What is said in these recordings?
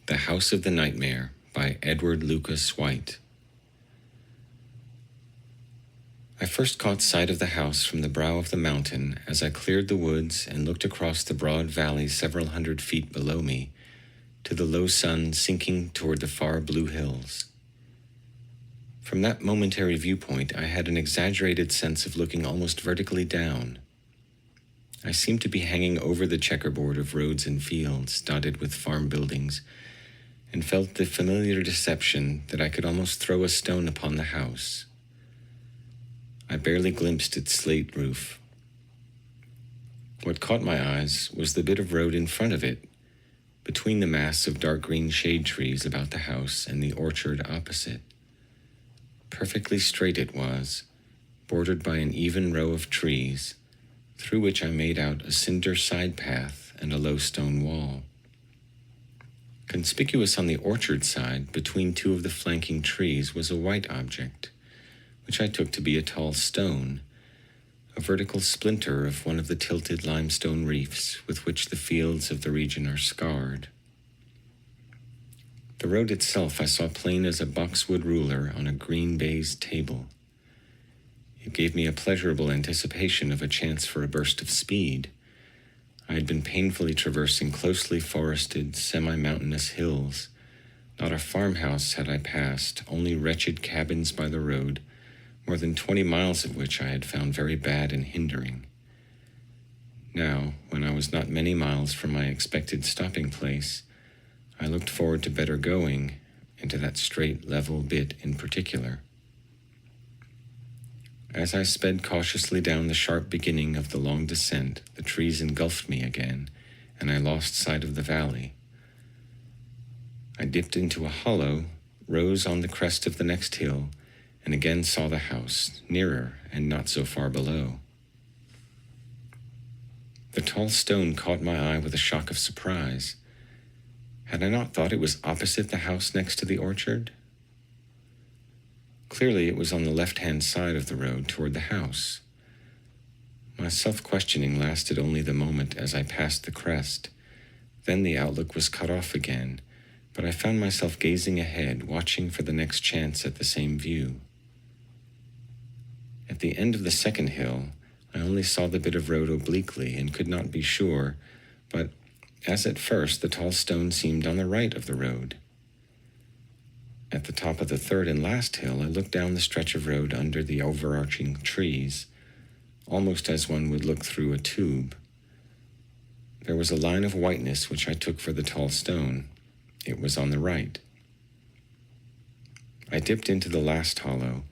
The House of the Nightmare by Edward Lucas White. I first caught sight of the house from the brow of the mountain as I cleared the woods and looked across the broad valley several hundred feet below me to the low sun sinking toward the far blue hills. From that momentary viewpoint, I had an exaggerated sense of looking almost vertically down. I seemed to be hanging over the checkerboard of roads and fields dotted with farm buildings, and felt the familiar deception that I could almost throw a stone upon the house. I barely glimpsed its slate roof. What caught my eyes was the bit of road in front of it, between the mass of dark green shade trees about the house and the orchard opposite. Perfectly straight it was, bordered by an even row of trees, through which I made out a cinder side path and a low stone wall. Conspicuous on the orchard side, between two of the flanking trees, was a white object, which I took to be a tall stone, a vertical splinter of one of the tilted limestone reefs with which the fields of the region are scarred. The road itself I saw plain as a boxwood ruler on a green baize table. It gave me a pleasurable anticipation of a chance for a burst of speed. I had been painfully traversing closely forested, semi-mountainous hills. Not a farmhouse had I passed, only wretched cabins by the road, more than 20 miles of which I had found very bad and hindering. Now, when I was not many miles from my expected stopping place, I looked forward to better going, and to that straight, level bit in particular. As I sped cautiously down the sharp beginning of the long descent, the trees engulfed me again, and I lost sight of the valley. I dipped into a hollow, rose on the crest of the next hill, and again saw the house, nearer and not so far below. The tall stone caught my eye with a shock of surprise. Had I not thought it was opposite the house next to the orchard? Clearly, it was on the left-hand side of the road toward the house. My self-questioning lasted only the moment as I passed the crest. Then the outlook was cut off again, but I found myself gazing ahead, watching for the next chance at the same view. At the end of the second hill, I only saw the bit of road obliquely and could not be sure, but as at first, the tall stone seemed on the right of the road. At the top of the third and last hill, I looked down the stretch of road under the overarching trees, almost as one would look through a tube. There was a line of whiteness which I took for the tall stone. It was on the right. I dipped into the last hollow.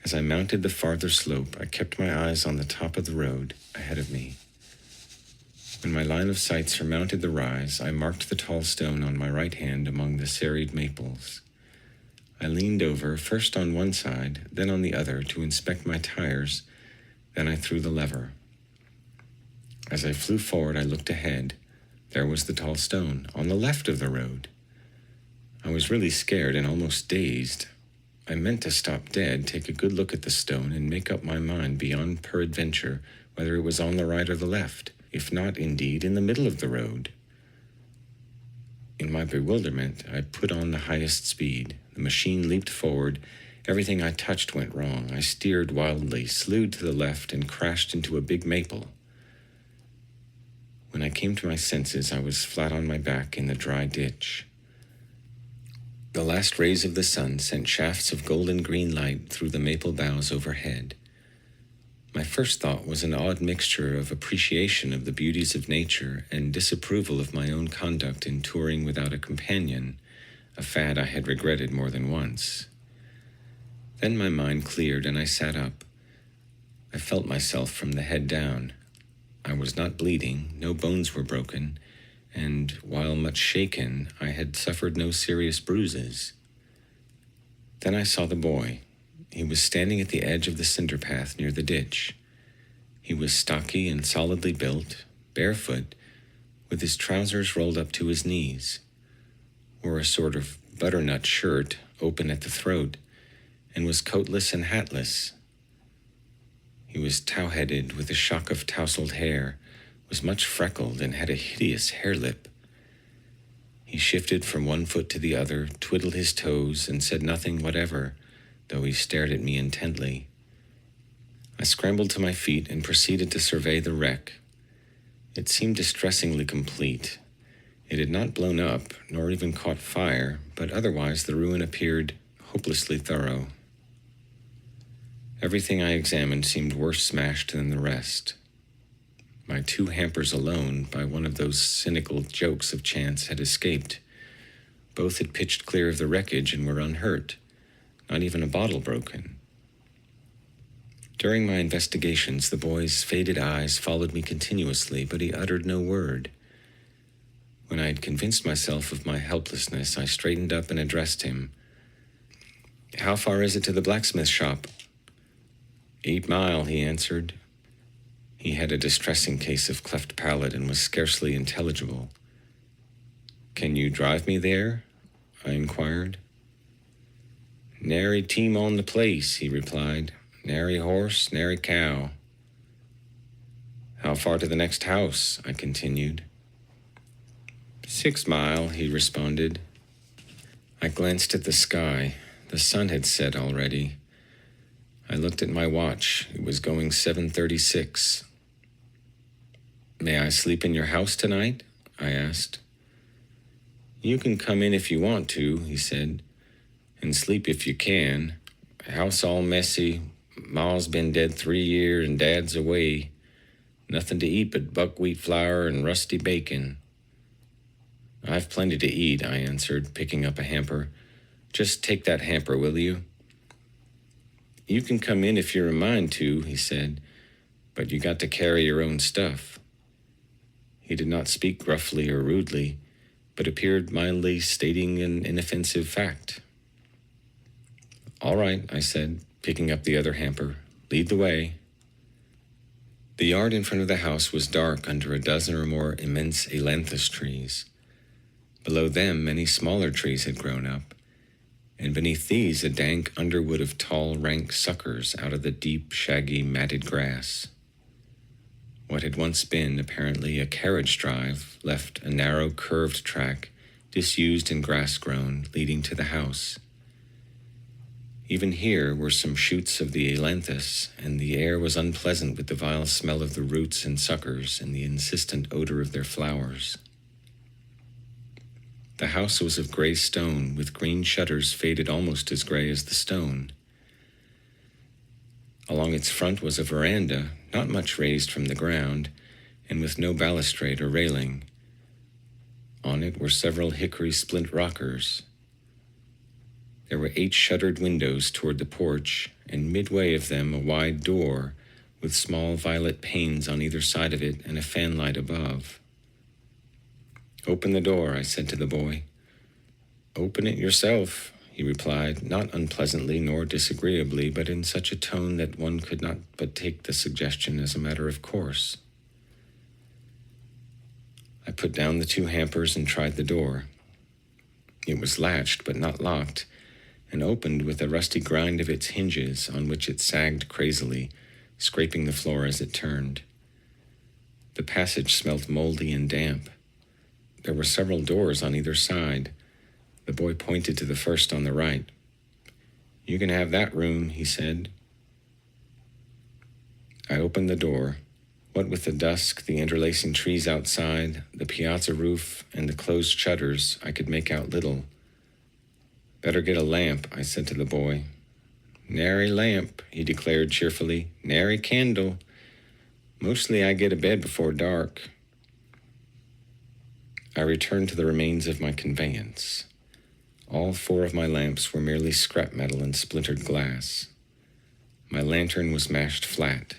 As I mounted the farther slope, I kept my eyes on the top of the road ahead of me. When my line of sight surmounted the rise, I marked the tall stone on my right hand among the serried maples. I leaned over, first on one side, then on the other, to inspect my tires. Then I threw the lever. As I flew forward, I looked ahead. There was the tall stone, on the left of the road. I was really scared and almost dazed. I meant to stop dead, take a good look at the stone, and make up my mind beyond peradventure whether it was on the right or the left, if not, indeed, in the middle of the road. In my bewilderment, I put on the highest speed. The machine leaped forward. Everything I touched went wrong. I steered wildly, slewed to the left, and crashed into a big maple. When I came to my senses, I was flat on my back in the dry ditch. The last rays of the sun sent shafts of golden green light through the maple boughs overhead. My first thought was an odd mixture of appreciation of the beauties of nature and disapproval of my own conduct in touring without a companion, a fad I had regretted more than once. Then my mind cleared and I sat up. I felt myself from the head down. I was not bleeding, no bones were broken, and while much shaken, I had suffered no serious bruises. Then I saw the boy. He was standing at the edge of the cinder path near the ditch. He was stocky and solidly built, barefoot, with his trousers rolled up to his knees, wore a sort of butternut shirt open at the throat, and was coatless and hatless. He was tow-headed with a shock of tousled hair, was much freckled, and had a hideous hare lip. He shifted from one foot to the other, twiddled his toes, and said nothing whatever, though he stared at me intently. I scrambled to my feet and proceeded to survey the wreck. It seemed distressingly complete. It had not blown up, nor even caught fire, but otherwise the ruin appeared hopelessly thorough. Everything I examined seemed worse smashed than the rest. My 2 hampers alone, by one of those cynical jokes of chance, had escaped. Both had pitched clear of the wreckage and were unhurt, not even a bottle broken. During my investigations, the boy's faded eyes followed me continuously, but he uttered no word. When I had convinced myself of my helplessness, I straightened up and addressed him. "How far is it to the blacksmith shop?" 8 mile, he answered. He had a distressing case of cleft palate and was scarcely intelligible. "Can you drive me there?" I inquired. "Nary team on the place," he replied. "Nary horse, nary cow." "How far to the next house?" I continued. 6 mile, he responded. I glanced at the sky. The sun had set already. I looked at my watch. It was going 7:36. "May I sleep in your house tonight?" I asked. "You can come in if you want to," he said, "and sleep if you can. House all messy. Ma's been dead 3 years and Dad's away. Nothing to eat but buckwheat flour and rusty bacon." "I've plenty to eat," I answered, picking up a hamper. "Just take that hamper, will you?" "You can come in if you're a mind to," he said, "but you got to carry your own stuff." He did not speak gruffly or rudely, but appeared mildly stating an inoffensive fact. "All right," I said, picking up the other hamper. "Lead the way." The yard in front of the house was dark under a dozen or more immense ailanthus trees. Below them, many smaller trees had grown up, and beneath these a dank underwood of tall, rank suckers out of the deep, shaggy, matted grass. What had once been, apparently, a carriage drive left a narrow, curved track, disused and grass-grown, leading to the house. Even here were some shoots of the ailanthus, and the air was unpleasant with the vile smell of the roots and suckers and the insistent odor of their flowers. The house was of gray stone, with green shutters faded almost as gray as the stone. Along its front was a veranda, not much raised from the ground, and with no balustrade or railing. On it were several hickory splint rockers. There were 8 shuttered windows toward the porch, and midway of them a wide door, with small violet panes on either side of it and a fanlight above. "Open the door," I said to the boy. "Open it yourself," he replied, not unpleasantly nor disagreeably, but in such a tone that one could not but take the suggestion as a matter of course. I put down the 2 hampers and tried the door. It was latched but not locked, and opened with a rusty grind of its hinges on which it sagged crazily, scraping the floor as it turned. The passage smelt moldy and damp. There were several doors on either side. The boy pointed to the first on the right. "You can have that room," he said. I opened the door. What with the dusk, the interlacing trees outside, the piazza roof, and the closed shutters, I could make out little. "Better get a lamp," I said to the boy. "Nary lamp," he declared cheerfully. "Nary candle. Mostly I get a bed before dark." I returned to the remains of my conveyance. All 4 of my lamps were merely scrap metal and splintered glass. My lantern was mashed flat.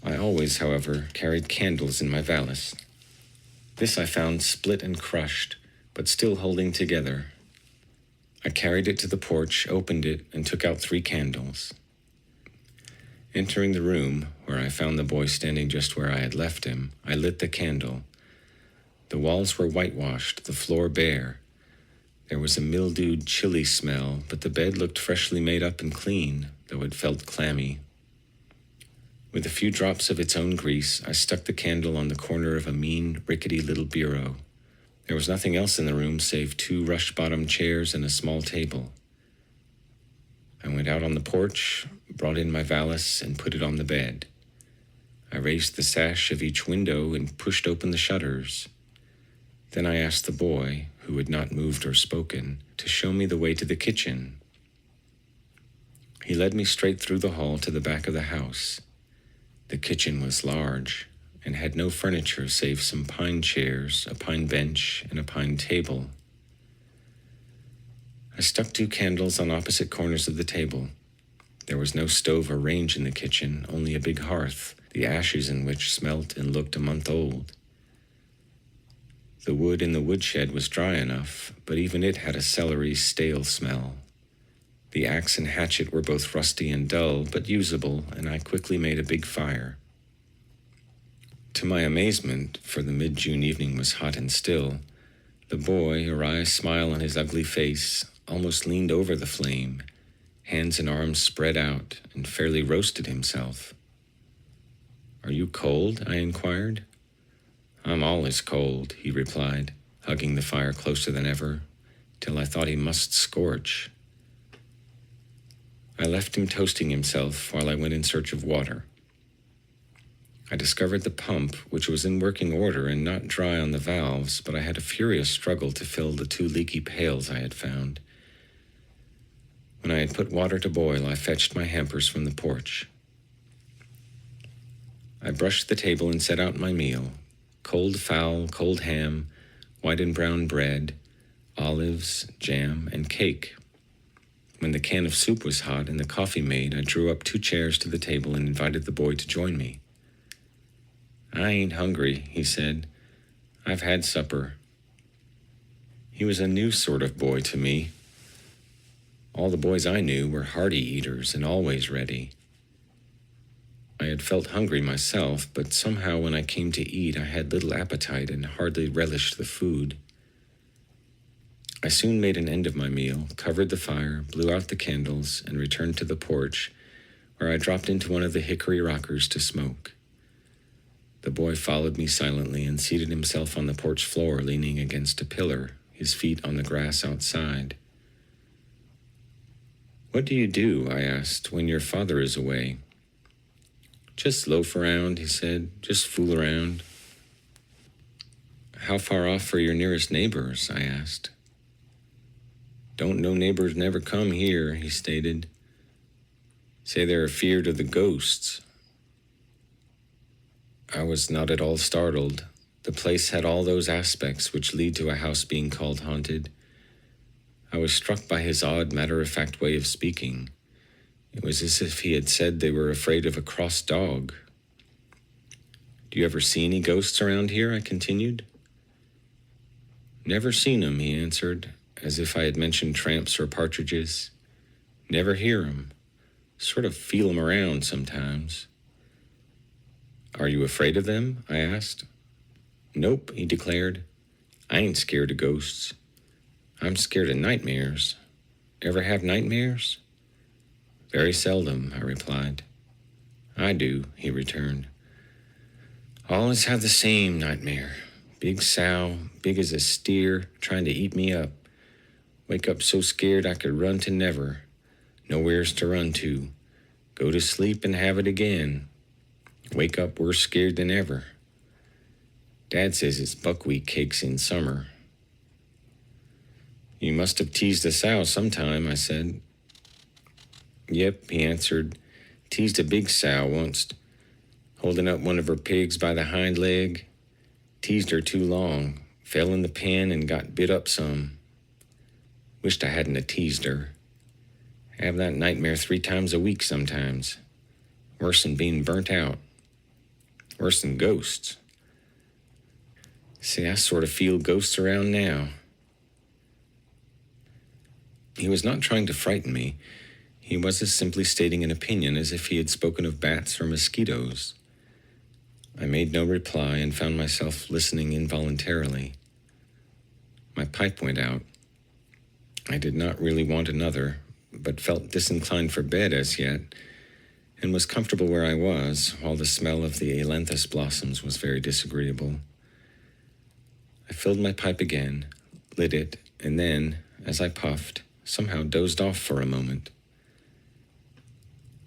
I always, however, carried candles in my valise. This I found split and crushed, but still holding together. I carried it to the porch, opened it, and took out 3 candles. Entering the room, where I found the boy standing just where I had left him, I lit the candle. The walls were whitewashed, the floor bare. There was a mildewed, chilly smell, but the bed looked freshly made up and clean, though it felt clammy. With a few drops of its own grease, I stuck the candle on the corner of a mean, rickety little bureau. There was nothing else in the room save 2 rush-bottom chairs and a small table. I went out on the porch, brought in my valise, and put it on the bed. I raised the sash of each window and pushed open the shutters. Then I asked the boy, who had not moved or spoken, to show me the way to the kitchen. He led me straight through the hall to the back of the house. The kitchen was large and had no furniture save some pine chairs, a pine bench, and a pine table. I stuck 2 candles on opposite corners of the table. There was no stove or range in the kitchen, only a big hearth, the ashes in which smelt and looked a month old. The wood in the woodshed was dry enough, but even it had a celery, stale smell. The axe and hatchet were both rusty and dull, but usable, and I quickly made a big fire. To my amazement, for the mid-June evening was hot and still, the boy, a wry smile on his ugly face, almost leaned over the flame, hands and arms spread out, and fairly roasted himself. "Are you cold?" I inquired. "I'm always cold," he replied, hugging the fire closer than ever, till I thought he must scorch. I left him toasting himself while I went in search of water. I discovered the pump, which was in working order and not dry on the valves, but I had a furious struggle to fill the 2 leaky pails I had found. When I had put water to boil, I fetched my hampers from the porch. I brushed the table and set out my meal: cold fowl, cold ham, white and brown bread, olives, jam, and cake. When the can of soup was hot and the coffee made, I drew up 2 chairs to the table and invited the boy to join me. "I ain't hungry," he said. "I've had supper." He was a new sort of boy to me. All the boys I knew were hearty eaters and always ready. I had felt hungry myself, but somehow when I came to eat, I had little appetite and hardly relished the food. I soon made an end of my meal, covered the fire, blew out the candles, and returned to the porch, where I dropped into one of the hickory rockers to smoke. The boy followed me silently and seated himself on the porch floor, leaning against a pillar, his feet on the grass outside. "What do you do," I asked, "when your father is away?" "Just loaf around," he said. "Just fool around." "How far off are your nearest neighbors?" I asked. "Don't no neighbors never come here," he stated. "Say they're afeard of the ghosts." I was not at all startled. The place had all those aspects which lead to a house being called haunted. I was struck by his odd, matter-of-fact way of speaking. It was as if he had said they were afraid of a cross dog. "Do you ever see any ghosts around here?" I continued. "Never seen 'em," he answered, as if I had mentioned tramps or partridges. "Never hear 'em. Sort of feel 'em around sometimes." "Are you afraid of them?" I asked. "Nope," he declared. "I ain't scared of ghosts. I'm scared of nightmares. Ever have nightmares?" "Very seldom," I replied. "I do," he returned. "Always have the same nightmare. Big sow, big as a steer, trying to eat me up. Wake up so scared I could run to never. Nowheres to run to. Go to sleep and have it again. Wake up worse scared than ever. Dad says it's buckwheat cakes in summer." "You must have teased a sow sometime," I said. "Yep," he answered. "Teased a big sow once, holding up one of her pigs by the hind leg. Teased her too long, fell in the pen and got bit up some. Wished I hadn't a teased her. Have that nightmare 3 times a week sometimes. Worse than being burnt out. Worse than ghosts. See, I sort of feel ghosts around now." He was not trying to frighten me. He was as simply stating an opinion as if he had spoken of bats or mosquitoes. I made no reply and found myself listening involuntarily. My pipe went out. I did not really want another, but felt disinclined for bed as yet, and was comfortable where I was, while the smell of the ailanthus blossoms was very disagreeable. I filled my pipe again, lit it, and then, as I puffed, somehow dozed off for a moment.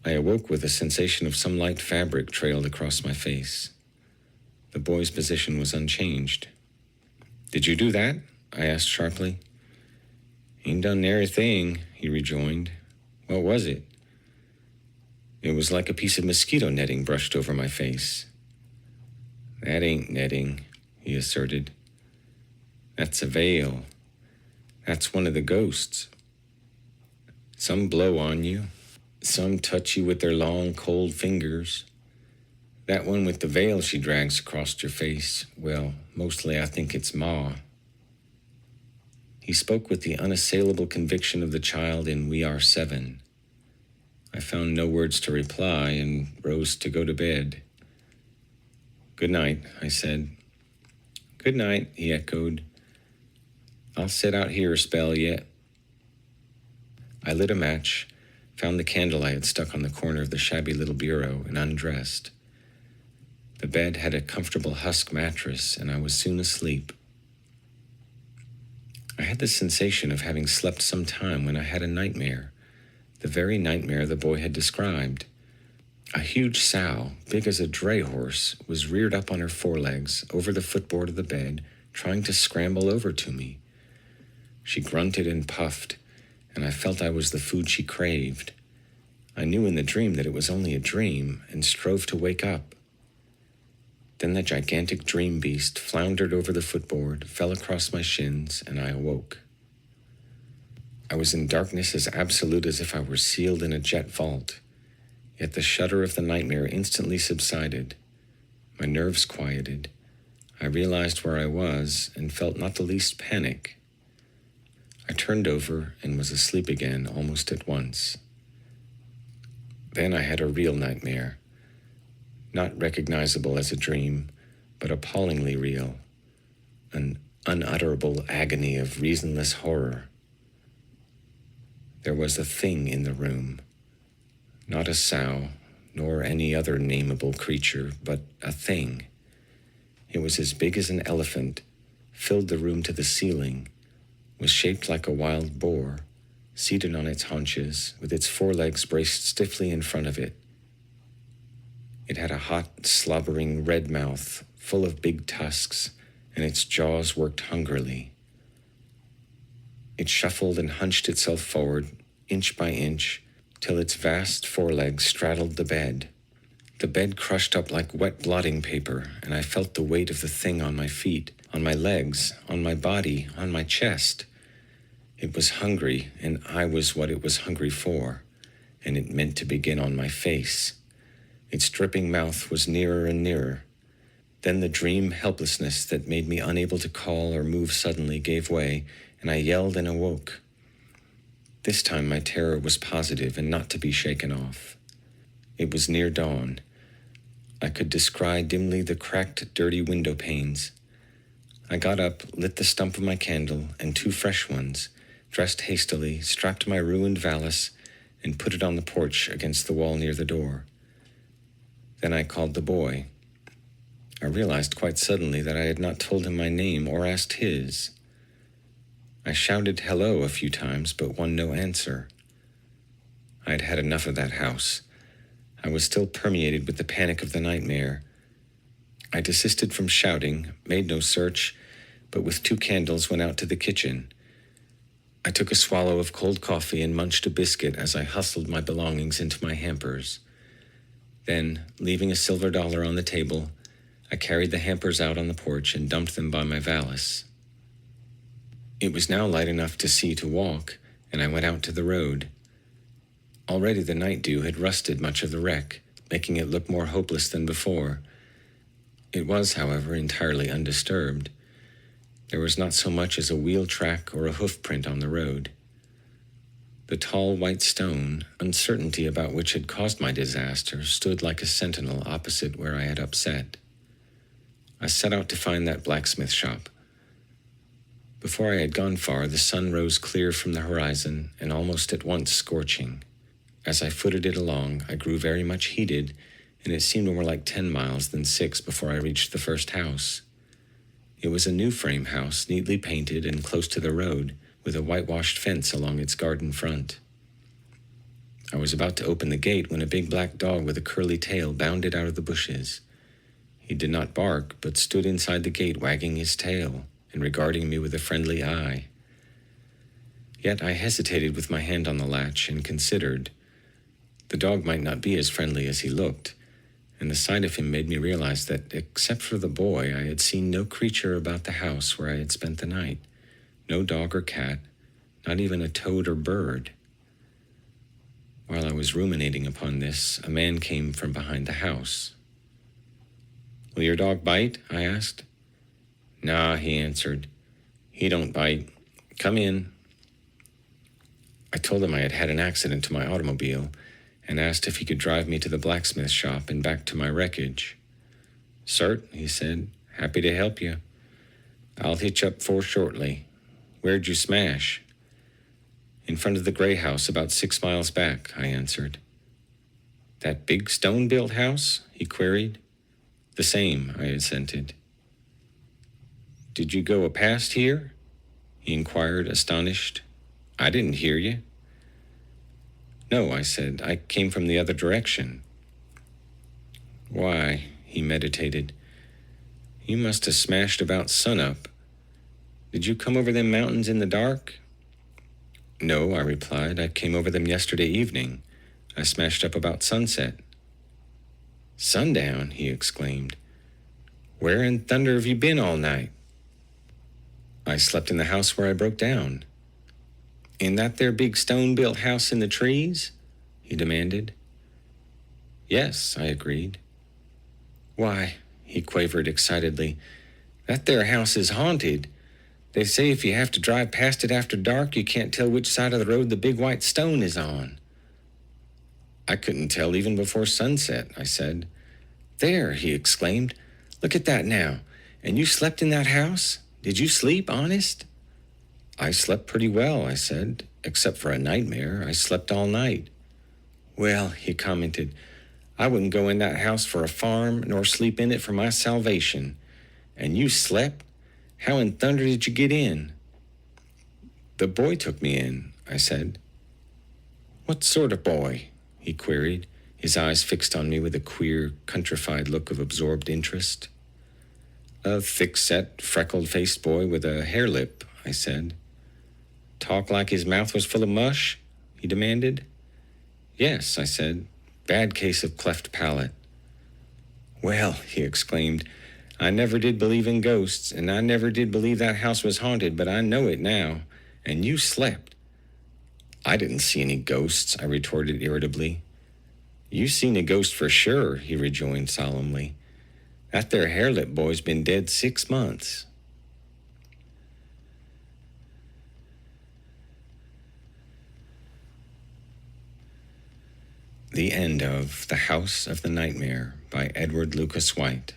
I awoke with a sensation of some light fabric trailed across my face. The boy's position was unchanged. "Did you do that?" I asked sharply. "Ain't done nary thing," he rejoined. "What was it?" "It was like a piece of mosquito netting brushed over my face." "That ain't netting," he asserted. "That's a veil. That's one of the ghosts. Some blow on you. Some touch you with their long, cold fingers. That one with the veil she drags across your face, well, mostly I think it's Ma." He spoke with the unassailable conviction of the child in We Are Seven. I found no words to reply and rose to go to bed. "Good night," I said. "Good night," he echoed. "I'll sit out here a spell yet." I lit a match, found the candle I had stuck on the corner of the shabby little bureau, and undressed. The bed had a comfortable husk mattress, and I was soon asleep. I had the sensation of having slept some time when I had a nightmare, the very nightmare the boy had described. A huge sow, big as a dray horse, was reared up on her forelegs over the footboard of the bed, trying to scramble over to me. She grunted and puffed, and I felt I was the food she craved. I knew in the dream that it was only a dream, and strove to wake up. Then the gigantic dream beast floundered over the footboard, fell across my shins, and I awoke. I was in darkness as absolute as if I were sealed in a jet vault, yet the shudder of the nightmare instantly subsided. My nerves quieted. I realized where I was and felt not the least panic. I turned over and was asleep again almost at once. Then I had a real nightmare. Not recognizable as a dream, but appallingly real, an unutterable agony of reasonless horror. There was a thing in the room, not a sow, nor any other nameable creature, but a thing. It was as big as an elephant, filled the room to the ceiling, was shaped like a wild boar, seated on its haunches, with its forelegs braced stiffly in front of it. It had a hot, slobbering red mouth, full of big tusks, and its jaws worked hungrily. It shuffled and hunched itself forward, inch by inch, till its vast forelegs straddled the bed. The bed crushed up like wet blotting paper, and I felt the weight of the thing on my feet, on my legs, on my body, on my chest. It was hungry, and I was what it was hungry for, and it meant to begin on my face. Its dripping mouth was nearer and nearer. Then the dream helplessness that made me unable to call or move suddenly gave way, and I yelled and awoke. This time my terror was positive and not to be shaken off. It was near dawn. I could descry dimly the cracked, dirty window panes. I got up, lit the stump of my candle and 2 fresh ones, dressed hastily, strapped my ruined valise, and put it on the porch against the wall near the door. Then I called the boy. I realized quite suddenly that I had not told him my name or asked his. I shouted hello a few times, but won no answer. I had had enough of that house. I was still permeated with the panic of the nightmare. I desisted from shouting, made no search, but with 2 candles went out to the kitchen. I took a swallow of cold coffee and munched a biscuit as I hustled my belongings into my hampers. Then, leaving a silver dollar on the table, I carried the hampers out on the porch and dumped them by my valise. It was now light enough to see to walk, and I went out to the road. Already the night dew had rusted much of the wreck, making it look more hopeless than before. It was, however, entirely undisturbed. There was not so much as a wheel track or a hoof print on the road. The tall white stone, uncertainty about which had caused my disaster, stood like a sentinel opposite where I had upset. I set out to find that blacksmith shop. Before I had gone far, the sun rose clear from the horizon and almost at once scorching. As I footed it along, I grew very much heated, and it seemed more like 10 miles than 6 before I reached the first house. It was a new frame house, neatly painted and close to the road, with a whitewashed fence along its garden front. I was about to open the gate when a big black dog with a curly tail bounded out of the bushes. He did not bark, but stood inside the gate wagging his tail and regarding me with a friendly eye. Yet I hesitated with my hand on the latch and considered. The dog might not be as friendly as he looked, and the sight of him made me realize that, except for the boy, I had seen no creature about the house where I had spent the night. No dog or cat, not even a toad or bird. While I was ruminating upon this, a man came from behind the house. "Will your dog bite?" I asked. "Nah," he answered. "He don't bite. Come in." I told him I had had an accident to my automobile and asked if he could drive me to the blacksmith shop and back to my wreckage. "Cert," he said. "Happy to help you. I'll hitch up for shortly. Where'd you smash?" "In front of the gray house about 6 miles back," I answered. "That big stone-built house?" he queried. "The same," I assented. "Did you go past here?" he inquired, astonished. "I didn't hear you." "No," I said. "I came from the other direction." "Why," he meditated, "you must have smashed about sunup. Did you come over them mountains in the dark?" "No," I replied. "I came over them yesterday evening. I smashed up about sunset." "Sundown?" he exclaimed. "Where in thunder have you been all night?" "I slept in the house where I broke down." "In that there big stone-built house in the trees?" he demanded. "Yes," I agreed. "Why," he quavered excitedly, "that there house is haunted. They say if you have to drive past it after dark, you can't tell which side of the road the big white stone is on." "I couldn't tell even before sunset," I said. "There," he exclaimed. "Look at that now. And you slept in that house? Did you sleep, honest?" "I slept pretty well," I said, "except for a nightmare. I slept all night." "Well," he commented, "I wouldn't go in that house for a farm, nor sleep in it for my salvation. And you slept? How in thunder did you get in?" "The boy took me in," I said. "What sort of boy?" he queried, his eyes fixed on me with a queer, countrified look of absorbed interest. "A thick-set, freckled-faced boy with a hair lip," I said. "Talk like his mouth was full of mush?" he demanded. "Yes," I said. "Bad case of cleft palate." "Well," he exclaimed, "I never did believe in ghosts, and I never did believe that house was haunted, but I know it now. And you slept." "I didn't see any ghosts," I retorted irritably. "You seen a ghost for sure," he rejoined solemnly. "That there hair-lip boy's been dead 6 months." The end of The House of the Nightmare by Edward Lucas White.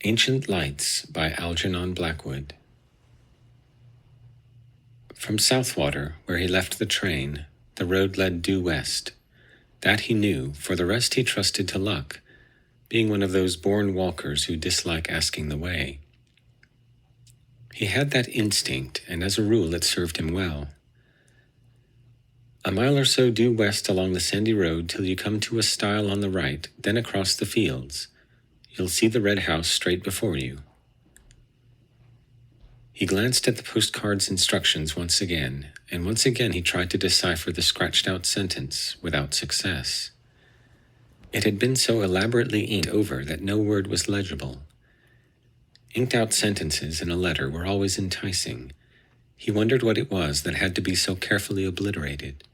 Ancient Lights by Algernon Blackwood. From Southwater, where he left the train, the road led due west. That he knew, for the rest he trusted to luck, being one of those born walkers who dislike asking the way. He had that instinct, and as a rule it served him well. A mile or so due west along the sandy road till you come to a stile on the right, then across the fields. You'll see the red house straight before you. He glanced at the postcard's instructions once again, and once again he tried to decipher the scratched-out sentence without success. It had been so elaborately inked over that no word was legible. Inked-out sentences in a letter were always enticing. He wondered what it was that had to be so carefully obliterated.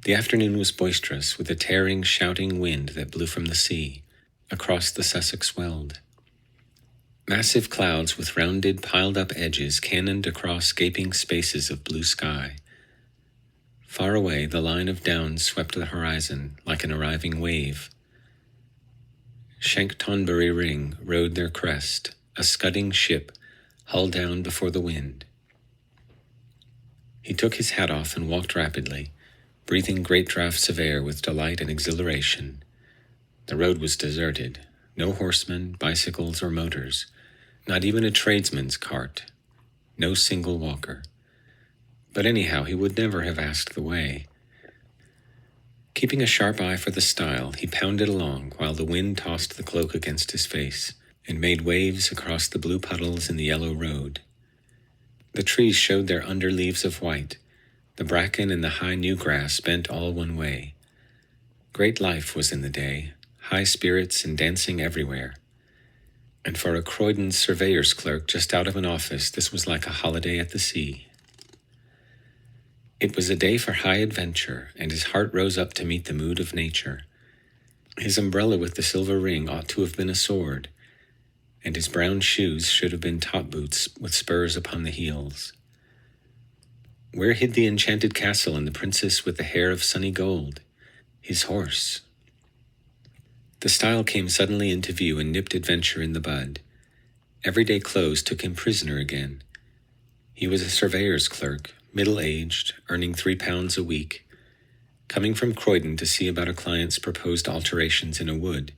The afternoon was boisterous, with a tearing, shouting wind that blew from the sea, across the Sussex Weald. Massive clouds with rounded, piled-up edges cannoned across gaping spaces of blue sky. Far away, the line of downs swept the horizon like an arriving wave. Shank Tonbury Ring rode their crest, a scudding ship, hull down before the wind. He took his hat off and walked rapidly, breathing great draughts of air with delight and exhilaration. The road was deserted. No horsemen, bicycles, or motors. Not even a tradesman's cart. No single walker. But anyhow, he would never have asked the way. Keeping a sharp eye for the stile, he pounded along while the wind tossed the cloak against his face and made waves across the blue puddles in the yellow road. The trees showed their under leaves of white, the bracken and the high new grass bent all one way. Great life was in the day, high spirits and dancing everywhere. And for a Croydon surveyor's clerk just out of an office, this was like a holiday at the sea. It was a day for high adventure, and his heart rose up to meet the mood of nature. His umbrella with the silver ring ought to have been a sword, and his brown shoes should have been top boots with spurs upon the heels. Where hid the enchanted castle and the princess with the hair of sunny gold? His horse. The stile came suddenly into view and nipped adventure in the bud. Everyday clothes took him prisoner again. He was a surveyor's clerk, middle-aged, earning £3 a week, coming from Croydon to see about a client's proposed alterations in a wood,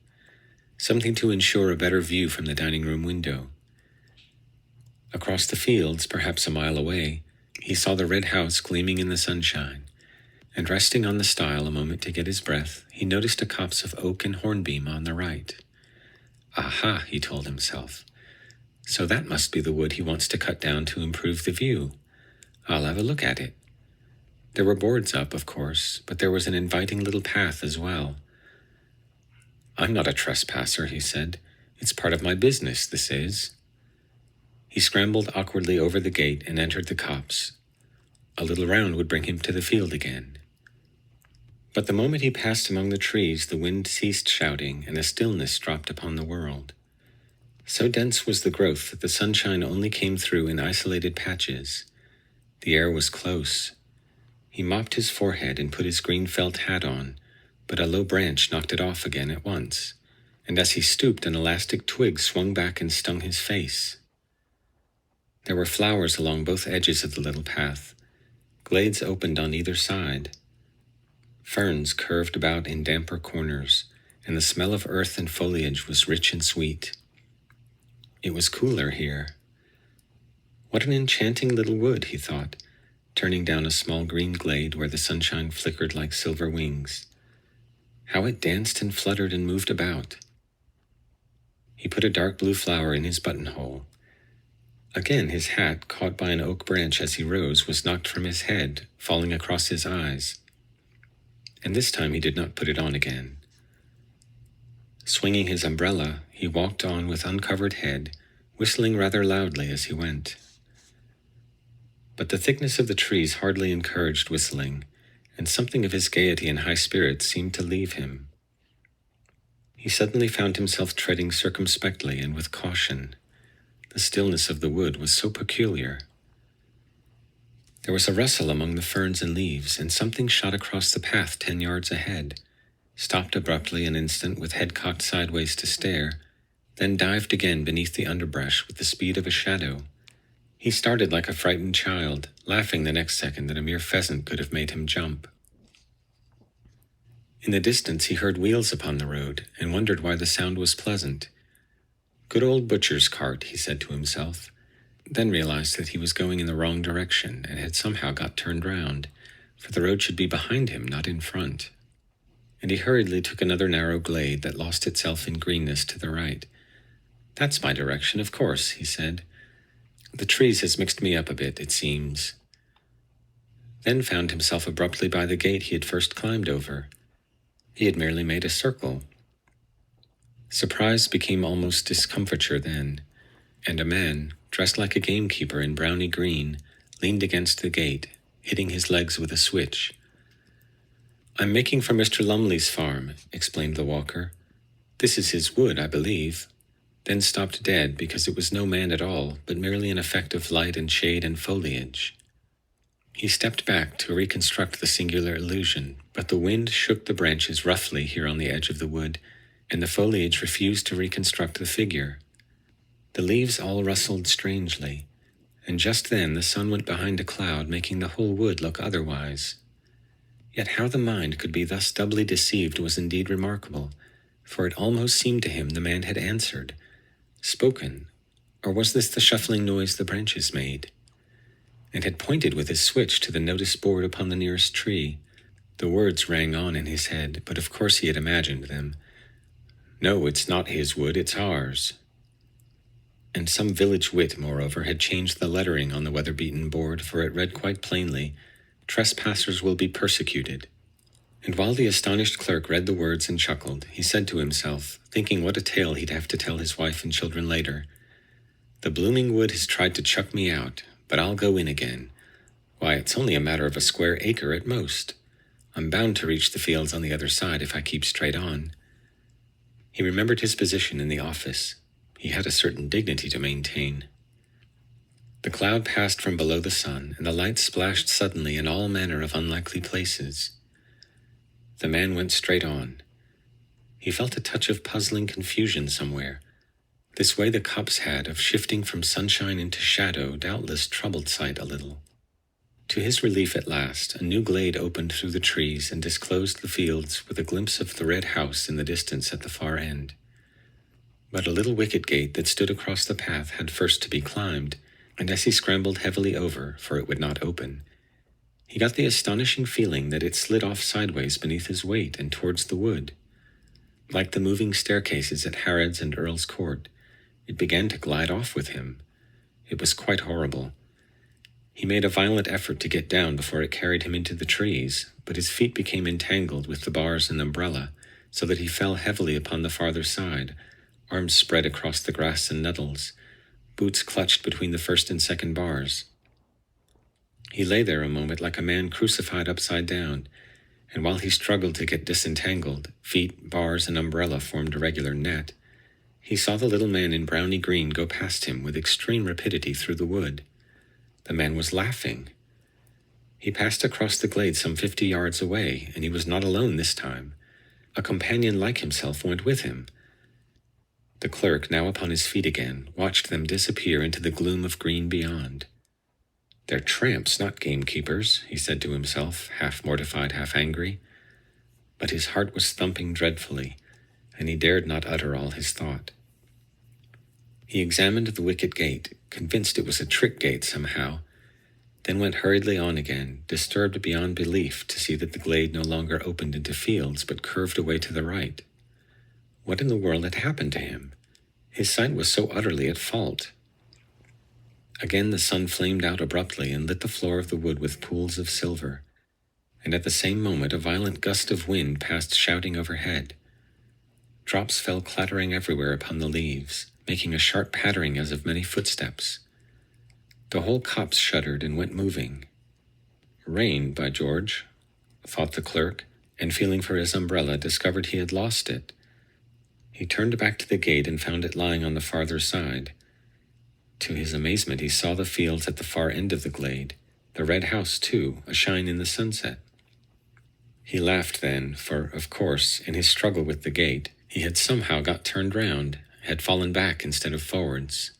something to ensure a better view from the dining room window. Across the fields, perhaps a mile away, he saw the red house gleaming in the sunshine, and resting on the stile a moment to get his breath, he noticed a copse of oak and hornbeam on the right. Aha, he told himself. So that must be the wood he wants to cut down to improve the view. I'll have a look at it. There were boards up, of course, but there was an inviting little path as well. I'm not a trespasser, he said. It's part of my business, this is. He scrambled awkwardly over the gate and entered the copse. A little round would bring him to the field again. But the moment he passed among the trees, the wind ceased shouting, and a stillness dropped upon the world. So dense was the growth that the sunshine only came through in isolated patches. The air was close. He mopped his forehead and put his green felt hat on, but a low branch knocked it off again at once, and as he stooped, an elastic twig swung back and stung his face. There were flowers along both edges of the little path. Glades opened on either side. Ferns curved about in damper corners, and the smell of earth and foliage was rich and sweet. It was cooler here. What an enchanting little wood, he thought, turning down a small green glade where the sunshine flickered like silver wings. How it danced and fluttered and moved about. He put a dark blue flower in his buttonhole. Again his hat, caught by an oak branch as he rose, was knocked from his head, falling across his eyes. And this time he did not put it on again. Swinging his umbrella, he walked on with uncovered head, whistling rather loudly as he went. But the thickness of the trees hardly encouraged whistling, and something of his gaiety and high spirits seemed to leave him. He suddenly found himself treading circumspectly and with caution. The stillness of the wood was so peculiar. There was a rustle among the ferns and leaves, and something shot across the path 10 yards ahead, stopped abruptly an instant with head cocked sideways to stare, then dived again beneath the underbrush with the speed of a shadow. He started like a frightened child, laughing the next second that a mere pheasant could have made him jump. In the distance he heard wheels upon the road, and wondered why the sound was pleasant. Good old butcher's cart, he said to himself, then realized that he was going in the wrong direction and had somehow got turned round, for the road should be behind him, not in front. And he hurriedly took another narrow glade that lost itself in greenness to the right. That's my direction, of course, he said. The trees has mixed me up a bit, it seems. Then found himself abruptly by the gate he had first climbed over. He had merely made a circle. Surprise became almost discomfiture then, and a man, dressed like a gamekeeper in browny green, leaned against the gate, hitting his legs with a switch. I'm making for Mr. Lumley's farm, explained the walker. This is his wood, I believe. Then stopped dead because it was no man at all, but merely an effect of light and shade and foliage. He stepped back to reconstruct the singular illusion, but the wind shook the branches roughly here on the edge of the wood, and the foliage refused to reconstruct the figure. The leaves all rustled strangely, and just then the sun went behind a cloud, making the whole wood look otherwise. Yet how the mind could be thus doubly deceived was indeed remarkable, for it almost seemed to him the man had answered, spoken, or was this the shuffling noise the branches made, and had pointed with his switch to the notice board upon the nearest tree. The words rang on in his head, but of course he had imagined them. No, it's not his wood, it's ours. And some village wit, moreover, had changed the lettering on the weather-beaten board, for it read quite plainly, "Trespassers will be persecuted." And while the astonished clerk read the words and chuckled, he said to himself, thinking what a tale he'd have to tell his wife and children later, "The blooming wood has tried to chuck me out, but I'll go in again. Why, it's only a matter of a square acre at most. I'm bound to reach the fields on the other side if I keep straight on." He remembered his position in the office. He had a certain dignity to maintain. The cloud passed from below the sun, and the light splashed suddenly in all manner of unlikely places. The man went straight on. He felt a touch of puzzling confusion somewhere. This way the copse had of shifting from sunshine into shadow doubtless troubled sight a little. To his relief at last, a new glade opened through the trees and disclosed the fields with a glimpse of the red house in the distance at the far end. But a little wicket gate that stood across the path had first to be climbed, and as he scrambled heavily over, for it would not open, he got the astonishing feeling that it slid off sideways beneath his weight and towards the wood. Like the moving staircases at Harrod's and Earl's Court, it began to glide off with him. It was quite horrible. He made a violent effort to get down before it carried him into the trees, but his feet became entangled with the bars and umbrella, so that he fell heavily upon the farther side, arms spread across the grass and nettles, boots clutched between the first and second bars. He lay there a moment like a man crucified upside down, and while he struggled to get disentangled, feet, bars, and umbrella formed a regular net, he saw the little man in browny green go past him with extreme rapidity through the wood. The man was laughing. He passed across the glade some 50 yards away, and he was not alone this time. A companion like himself went with him. The clerk, now upon his feet again, watched them disappear into the gloom of green beyond. "They're tramps, not gamekeepers," he said to himself, half mortified, half angry. But his heart was thumping dreadfully, and he dared not utter all his thought. He examined the wicket gate, convinced it was a trick gate somehow, then went hurriedly on again, disturbed beyond belief to see that the glade no longer opened into fields, but curved away to the right. What in the world had happened to him? His sight was so utterly at fault. Again the sun flamed out abruptly and lit the floor of the wood with pools of silver, and at the same moment a violent gust of wind passed shouting overhead. Drops fell clattering everywhere upon the leaves, making a sharp pattering as of many footsteps. The whole copse shuddered and went moving. "Rain, by George," thought the clerk, and feeling for his umbrella, discovered he had lost it. He turned back to the gate and found it lying on the farther side. To his amazement, he saw the fields at the far end of the glade, the red house, too, ashine in the sunset. He laughed then, for, of course, in his struggle with the gate, he had somehow got turned round, had fallen back instead of forwards.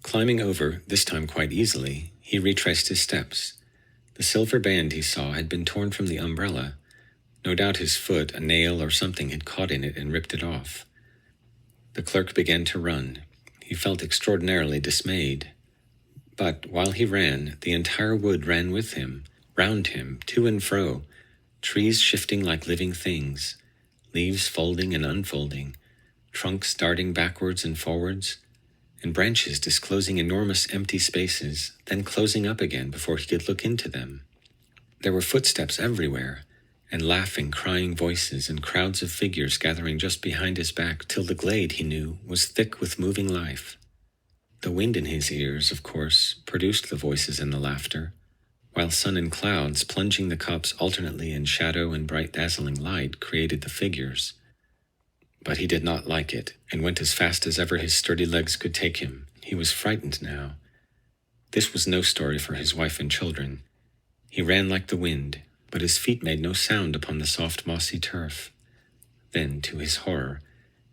Climbing over, this time quite easily, he retraced his steps. The silver band he saw had been torn from the umbrella. No doubt his foot, a nail or something, had caught in it and ripped it off. The clerk began to run. He felt extraordinarily dismayed. But while he ran, the entire wood ran with him, round him, to and fro, trees shifting like living things, leaves folding and unfolding, trunks darting backwards and forwards, and branches disclosing enormous empty spaces, then closing up again before he could look into them. There were footsteps everywhere, and laughing, crying voices, and crowds of figures gathering just behind his back, till the glade, he knew, was thick with moving life. The wind in his ears, of course, produced the voices and the laughter, while sun and clouds, plunging the copse alternately in shadow and bright dazzling light, created the figures. But he did not like it, and went as fast as ever his sturdy legs could take him. He was frightened now. This was no story for his wife and children. He ran like the wind, but his feet made no sound upon the soft mossy turf. Then, to his horror,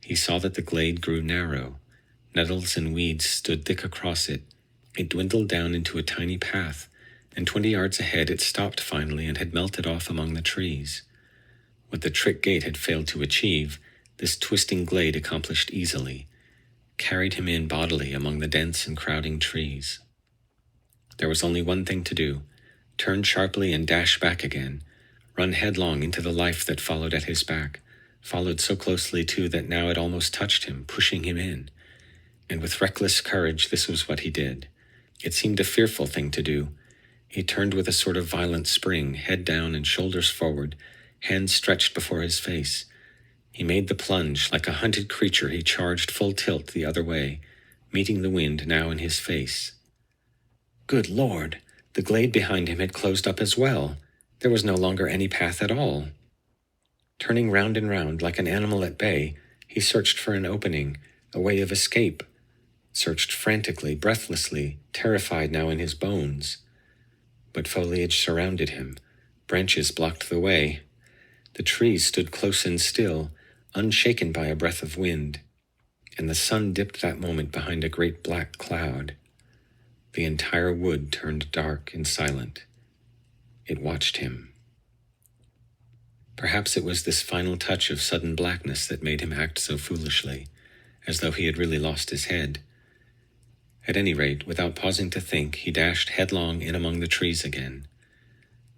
he saw that the glade grew narrow. Nettles and weeds stood thick across it. It dwindled down into a tiny path, and 20 yards ahead it stopped finally and had melted off among the trees. What the trick gate had failed to achieve, this twisting glade accomplished easily, carried him in bodily among the dense and crowding trees. There was only one thing to do: turn sharply and dash back again, run headlong into the life that followed at his back, followed so closely too that now it almost touched him, pushing him in. And with reckless courage, this was what he did. It seemed a fearful thing to do. He turned with a sort of violent spring, head down and shoulders forward, hands stretched before his face. He made the plunge. Like a hunted creature, he charged full tilt the other way, meeting the wind now in his face. Good Lord! The glade behind him had closed up as well. There was no longer any path at all. Turning round and round like an animal at bay, he searched for an opening, a way of escape, searched frantically, breathlessly, terrified now in his bones. But foliage surrounded him. Branches blocked the way. The trees stood close and still, unshaken by a breath of wind, and the sun dipped that moment behind a great black cloud. The entire wood turned dark and silent. It watched him. Perhaps it was this final touch of sudden blackness that made him act so foolishly, as though he had really lost his head. At any rate, without pausing to think, he dashed headlong in among the trees again.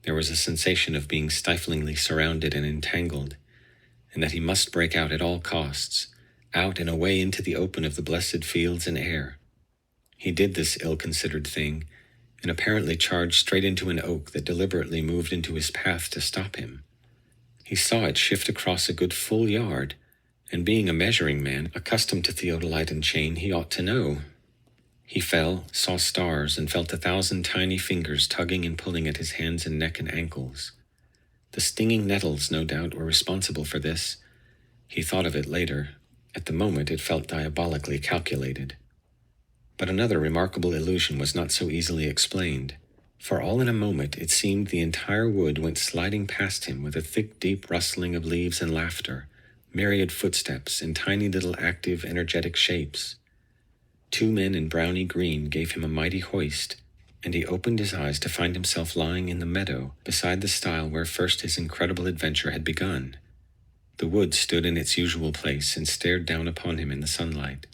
There was a sensation of being stiflingly surrounded and entangled, and that he must break out at all costs, out and away into the open of the blessed fields and air. He did this ill-considered thing, and apparently charged straight into an oak that deliberately moved into his path to stop him. He saw it shift across a good full yard, and being a measuring man, accustomed to theodolite and chain, he ought to know. He fell, saw stars, and felt 1,000 tiny fingers tugging and pulling at his hands and neck and ankles. The stinging nettles, no doubt, were responsible for this. He thought of it later. At the moment, it felt diabolically calculated. But another remarkable illusion was not so easily explained. For all in a moment, it seemed the entire wood went sliding past him with a thick, deep rustling of leaves and laughter, myriad footsteps, and tiny little active, energetic shapes. 2 men in browny green gave him a mighty hoist, and he opened his eyes to find himself lying in the meadow beside the stile where first his incredible adventure had begun. The wood stood in its usual place and stared down upon him in the sunlight.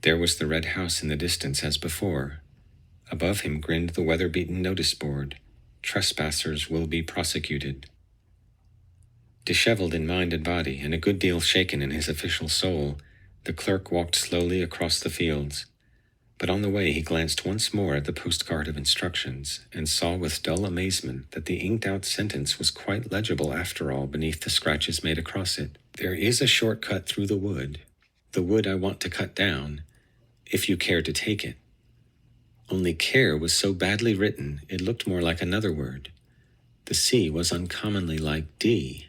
There was the red house in the distance as before. Above him grinned the weather-beaten notice board, "Trespassers will be prosecuted." Disheveled in mind and body, and a good deal shaken in his official soul, the clerk walked slowly across the fields. But on the way he glanced once more at the postcard of instructions, and saw with dull amazement that the inked-out sentence was quite legible after all beneath the scratches made across it. "There is a short cut through the wood I want to cut down, if you care to take it." Only care was so badly written, it looked more like another word. The C was uncommonly like D.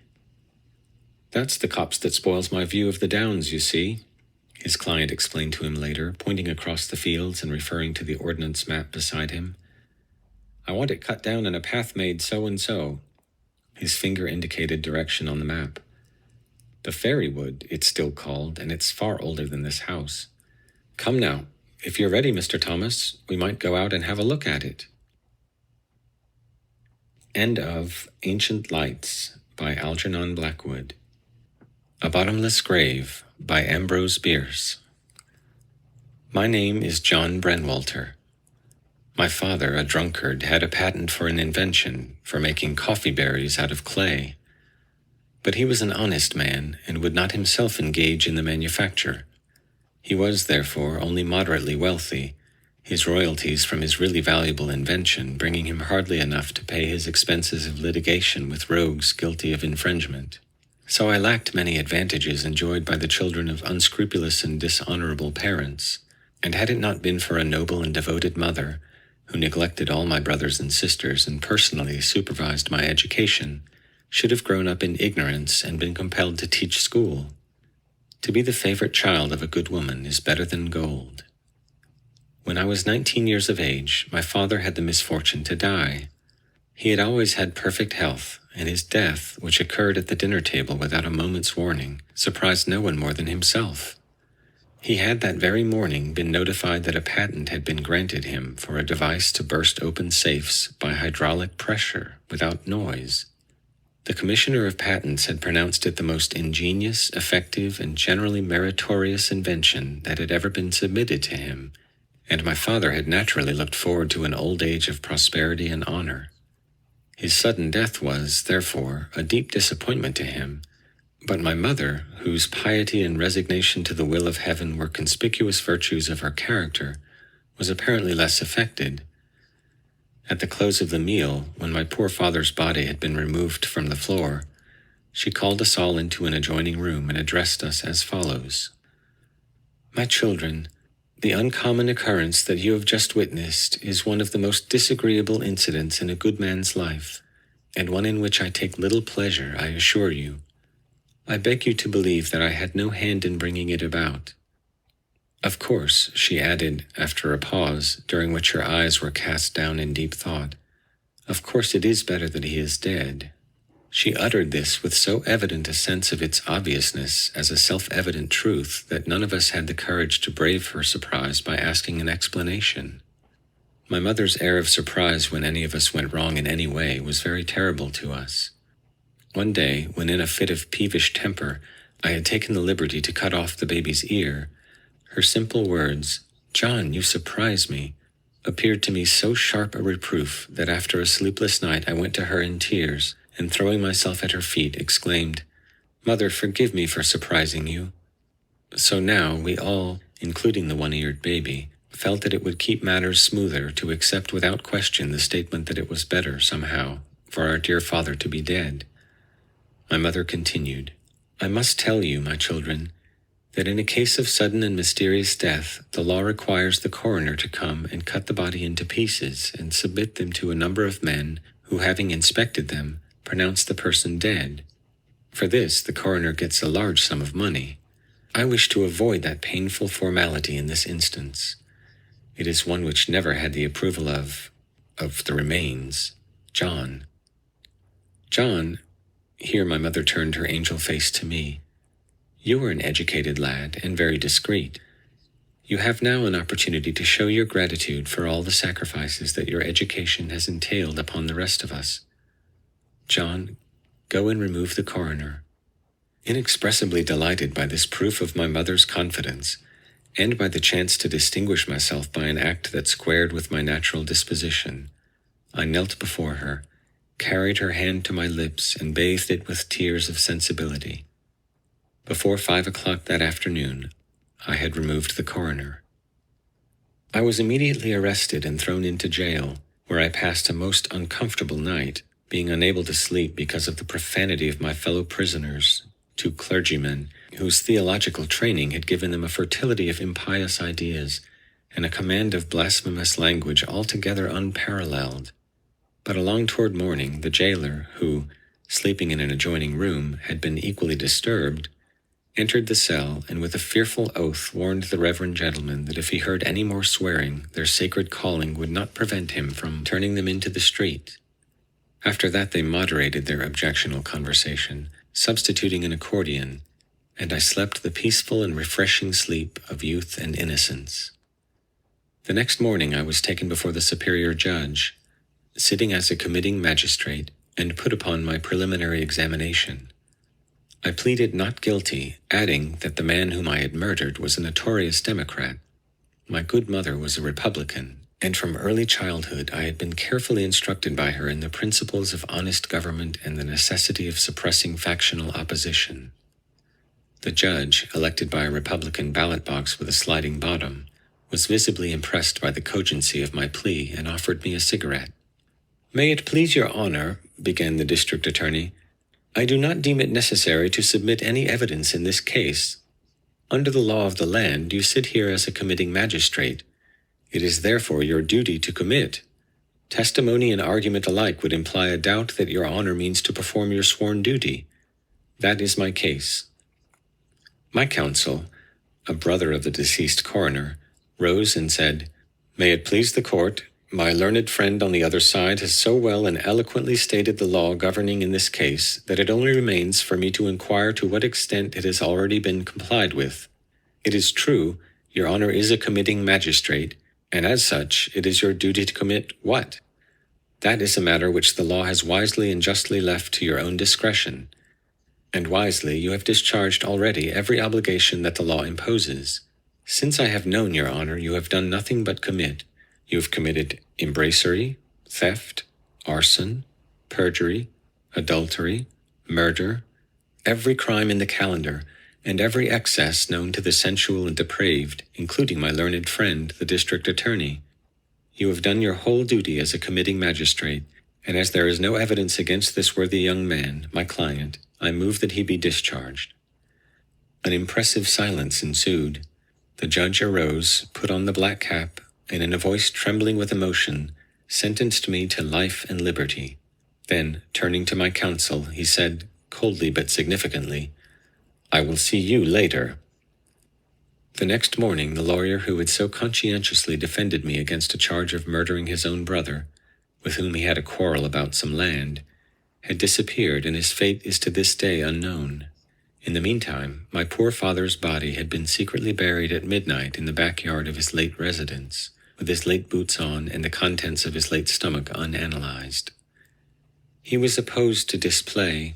"That's the copse that spoils my view of the downs, you see," his client explained to him later, pointing across the fields and referring to the ordnance map beside him. "I want it cut down and a path made so and so." His finger indicated direction on the map. "The fairy wood, it's still called, and it's far older than this house. Come now, if you're ready, Mr. Thomas, we might go out and have a look at it." End of Ancient Lights by Algernon Blackwood. A Bottomless Grave by Ambrose Bierce. My name is John Brenwalter. My father, a drunkard, had a patent for an invention for making coffee berries out of clay. But he was an honest man and would not himself engage in the manufacture. He was, therefore, only moderately wealthy, his royalties from his really valuable invention bringing him hardly enough to pay his expenses of litigation with rogues guilty of infringement. So I lacked many advantages enjoyed by the children of unscrupulous and dishonorable parents, and had it not been for a noble and devoted mother, who neglected all my brothers and sisters and personally supervised my education, should have grown up in ignorance and been compelled to teach school. To be the favorite child of a good woman is better than gold. When I was 19 years of age, my father had the misfortune to die. He had always had perfect health, and his death, which occurred at the dinner table without a moment's warning, surprised no one more than himself. He had that very morning been notified that a patent had been granted him for a device to burst open safes by hydraulic pressure without noise. The Commissioner of Patents had pronounced it the most ingenious, effective, and generally meritorious invention that had ever been submitted to him, and my father had naturally looked forward to an old age of prosperity and honor. His sudden death was, therefore, a deep disappointment to him, but my mother, whose piety and resignation to the will of heaven were conspicuous virtues of her character, was apparently less affected. At the close of the meal, when my poor father's body had been removed from the floor, she called us all into an adjoining room and addressed us as follows. "My children, the uncommon occurrence that you have just witnessed is one of the most disagreeable incidents in a good man's life, and one in which I take little pleasure, I assure you. I beg you to believe that I had no hand in bringing it about. Of course," she added, after a pause, during which her eyes were cast down in deep thought, "of course it is better that he is dead." She uttered this with so evident a sense of its obviousness as a self-evident truth that none of us had the courage to brave her surprise by asking an explanation. My mother's air of surprise when any of us went wrong in any way was very terrible to us. One day, when in a fit of peevish temper, I had taken the liberty to cut off the baby's ear, her simple words, "John, you surprise me," appeared to me so sharp a reproof that after a sleepless night I went to her in tears, and throwing myself at her feet, exclaimed, "Mother, forgive me for surprising you." So now we all, including the one-eared baby, felt that it would keep matters smoother to accept without question the statement that it was better, somehow, for our dear father to be dead. My mother continued, "I must tell you, my children, that in a case of sudden and mysterious death, the law requires the coroner to come and cut the body into pieces and submit them to a number of men who, having inspected them, pronounce the person dead. For this, the coroner gets a large sum of money. I wish to avoid that painful formality in this instance. It is one which never had the approval of the remains, John." "John," here my mother turned her angel face to me, "you are an educated lad and very discreet. You have now an opportunity to show your gratitude for all the sacrifices that your education has entailed upon the rest of us. John, go and remove the coroner." Inexpressibly delighted by this proof of my mother's confidence, and by the chance to distinguish myself by an act that squared with my natural disposition, I knelt before her, carried her hand to my lips, and bathed it with tears of sensibility. Before 5 o'clock that afternoon, I had removed the coroner. I was immediately arrested and thrown into jail, where I passed a most uncomfortable night, being unable to sleep because of the profanity of my fellow prisoners, 2 clergymen, whose theological training had given them a fertility of impious ideas and a command of blasphemous language altogether unparalleled. But along toward morning, the jailer, who, sleeping in an adjoining room, had been equally disturbed, entered the cell and with a fearful oath warned the reverend gentlemen that if he heard any more swearing, their sacred calling would not prevent him from turning them into the street. After that they moderated their objectionable conversation, substituting an accordion, and I slept the peaceful and refreshing sleep of youth and innocence. The next morning I was taken before the superior judge, sitting as a committing magistrate, and put upon my preliminary examination. I pleaded not guilty, adding that the man whom I had murdered was a notorious Democrat. My good mother was a Republican, and from early childhood I had been carefully instructed by her in the principles of honest government and the necessity of suppressing factional opposition. The judge, elected by a Republican ballot box with a sliding bottom, was visibly impressed by the cogency of my plea and offered me a cigarette. "May it please your honor," began the district attorney, "I do not deem it necessary to submit any evidence in this case. Under the law of the land, you sit here as a committing magistrate. It is therefore your duty to commit. Testimony and argument alike would imply a doubt that your honor means to perform your sworn duty. That is my case." My counsel, a brother of the deceased coroner, rose and said, "May it please the court, my learned friend on the other side has so well and eloquently stated the law governing in this case that it only remains for me to inquire to what extent it has already been complied with. It is true, your honor is a committing magistrate, and as such, it is your duty to commit what?" That is a matter which the law has wisely and justly left to your own discretion, and wisely you have discharged already every obligation that the law imposes. Since I have known your honor, you have done nothing but commit. You have committed embracery, theft, arson, perjury, adultery, murder, every crime in the calendar, and every excess known to the sensual and depraved, including my learned friend, the district attorney. You have done your whole duty as a committing magistrate, and as there is no evidence against this worthy young man, my client, I move that he be discharged." An impressive silence ensued. The judge arose, put on the black cap, and in a voice trembling with emotion, sentenced me to life and liberty. Then, turning to my counsel, he said, coldly but significantly, "I will see you later." The next morning, the lawyer who had so conscientiously defended me against a charge of murdering his own brother, with whom he had a quarrel about some land, had disappeared, and his fate is to this day unknown. In the meantime, my poor father's body had been secretly buried at midnight in the backyard of his late residence, with his late boots on and the contents of his late stomach unanalyzed. "He was opposed to display,"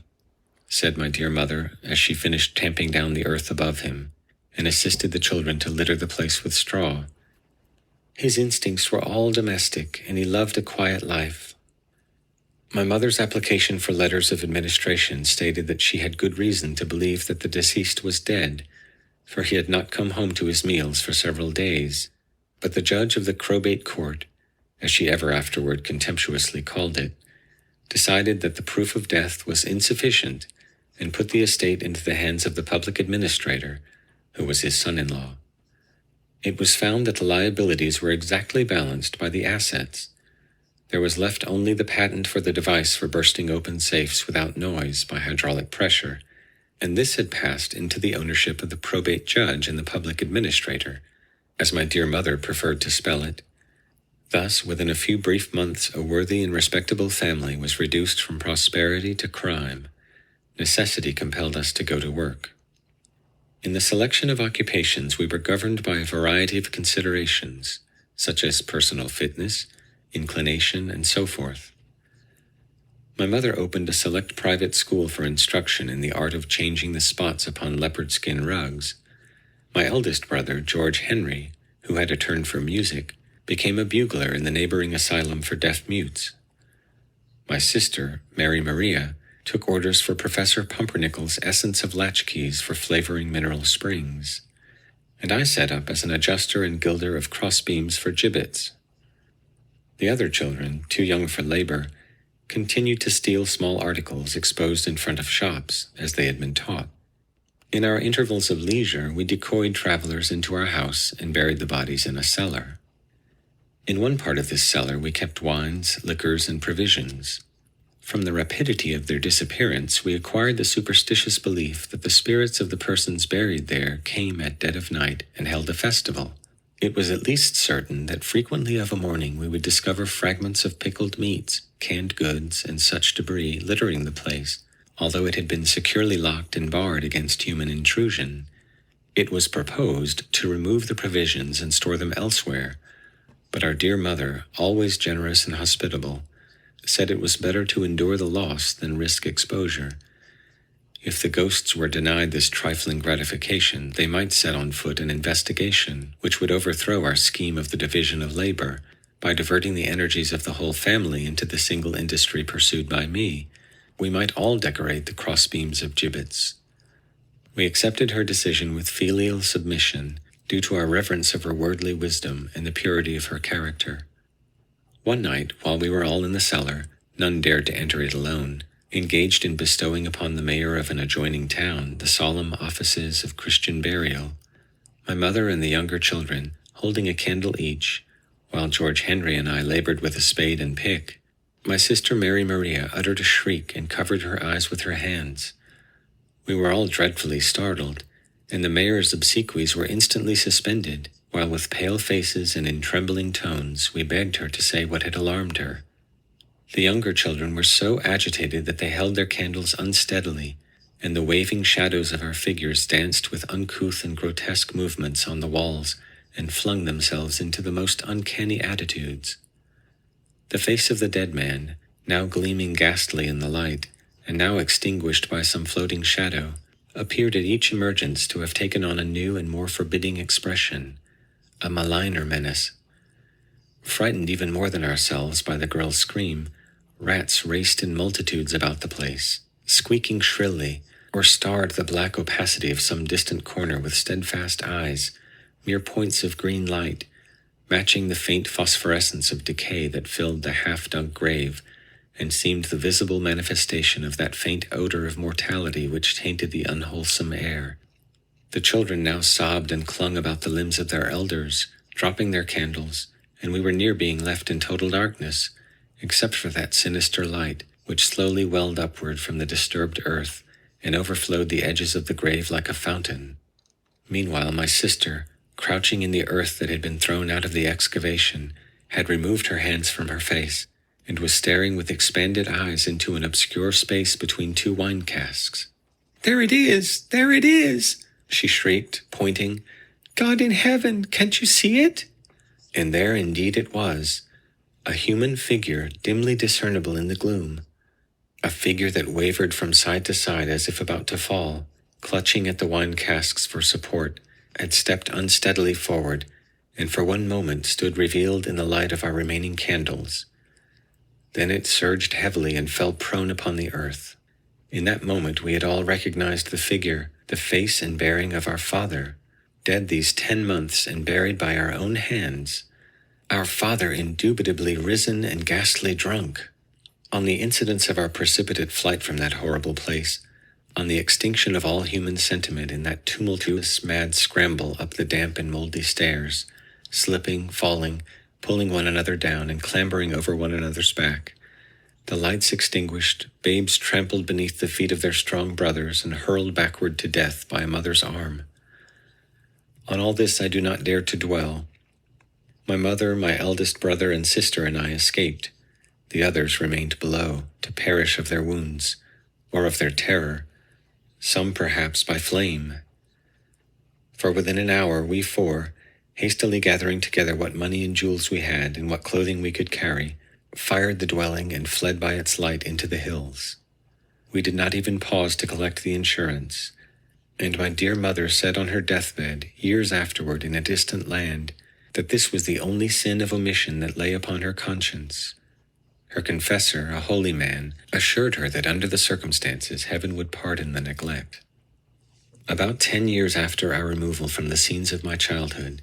said my dear mother, as she finished tamping down the earth above him, and assisted the children to litter the place with straw. "His instincts were all domestic, and he loved a quiet life." My mother's application for letters of administration stated that she had good reason to believe that the deceased was dead, for he had not come home to his meals for several days. But the judge of the probate court, as she ever afterward contemptuously called it, decided that the proof of death was insufficient and put the estate into the hands of the public administrator, who was his son-in-law. It was found that the liabilities were exactly balanced by the assets. There was left only the patent for the device for bursting open safes without noise by hydraulic pressure, and this had passed into the ownership of the probate judge and the public administrator, as my dear mother preferred to spell it. Thus, within a few brief months, a worthy and respectable family was reduced from prosperity to crime. Necessity compelled us to go to work. In the selection of occupations, we were governed by a variety of considerations, such as personal fitness, inclination, and so forth. My mother opened a select private school for instruction in the art of changing the spots upon leopard skin rugs. My eldest brother, George Henry, who had a turn for music, became a bugler in the neighboring asylum for deaf mutes. My sister, Mary Maria, took orders for Professor Pumpernickel's essence of latchkeys for flavoring mineral springs, and I set up as an adjuster and gilder of crossbeams for gibbets. The other children, too young for labor, continued to steal small articles exposed in front of shops, as they had been taught. In our intervals of leisure, we decoyed travelers into our house and buried the bodies in a cellar. In one part of this cellar we kept wines, liquors, and provisions. From the rapidity of their disappearance, we acquired the superstitious belief that the spirits of the persons buried there came at dead of night and held a festival. It was at least certain that frequently of a morning we would discover fragments of pickled meats, canned goods, and such debris littering the place, although it had been securely locked and barred against human intrusion. It was proposed to remove the provisions and store them elsewhere, but our dear mother, always generous and hospitable, said it was better to endure the loss than risk exposure. If the ghosts were denied this trifling gratification, they might set on foot an investigation which would overthrow our scheme of the division of labor by diverting the energies of the whole family into the single industry pursued by me. We might all decorate the crossbeams of gibbets. We accepted her decision with filial submission, due to our reverence of her worldly wisdom and the purity of her character. One night, while we were all in the cellar, none dared to enter it alone, engaged in bestowing upon the mayor of an adjoining town the solemn offices of Christian burial, my mother and the younger children holding a candle each, while George Henry and I labored with a spade and pick. My sister Mary Maria uttered a shriek and covered her eyes with her hands. We were all dreadfully startled, and the mayor's obsequies were instantly suspended, while with pale faces and in trembling tones we begged her to say what had alarmed her. The younger children were so agitated that they held their candles unsteadily, and the waving shadows of our figures danced with uncouth and grotesque movements on the walls and flung themselves into the most uncanny attitudes. The face of the dead man, now gleaming ghastly in the light, and now extinguished by some floating shadow, appeared at each emergence to have taken on a new and more forbidding expression, a maligner menace. Frightened even more than ourselves by the girl's scream, rats raced in multitudes about the place, squeaking shrilly, or starred the black opacity of some distant corner with steadfast eyes, mere points of green light, matching the faint phosphorescence of decay that filled the half-dug grave, and seemed the visible manifestation of that faint odor of mortality which tainted the unwholesome air. The children now sobbed and clung about the limbs of their elders, dropping their candles, and we were near being left in total darkness, except for that sinister light, which slowly welled upward from the disturbed earth and overflowed the edges of the grave like a fountain. Meanwhile, my sister, crouching in the earth that had been thrown out of the excavation, had removed her hands from her face, and was staring with expanded eyes into an obscure space between two wine casks. "There it is! There it is!" she shrieked, pointing. "God in heaven, can't you see it?" And there indeed it was, a human figure dimly discernible in the gloom, a figure that wavered from side to side as if about to fall, clutching at the wine casks for support, had stepped unsteadily forward, and for one moment stood revealed in the light of our remaining candles. Then it surged heavily and fell prone upon the earth. In that moment we had all recognized the figure, the face and bearing of our father, dead these 10 months and buried by our own hands. Our father indubitably risen and ghastly drunk. On the incidents of our precipitate flight from that horrible place, on the extinction of all human sentiment in that tumultuous, mad scramble up the damp and moldy stairs, slipping, falling, pulling one another down and clambering over one another's back. The lights extinguished, babes trampled beneath the feet of their strong brothers and hurled backward to death by a mother's arm. On all this I do not dare to dwell. My mother, my eldest brother and sister and I escaped. The others remained below, to perish of their wounds, or of their terror, some perhaps by flame. For within an hour we four, hastily gathering together what money and jewels we had and what clothing we could carry, fired the dwelling and fled by its light into the hills. We did not even pause to collect the insurance, and my dear mother said on her deathbed, years afterward in a distant land, that this was the only sin of omission that lay upon her conscience. Her confessor, a holy man, assured her that under the circumstances heaven would pardon the neglect. About 10 years after our removal from the scenes of my childhood,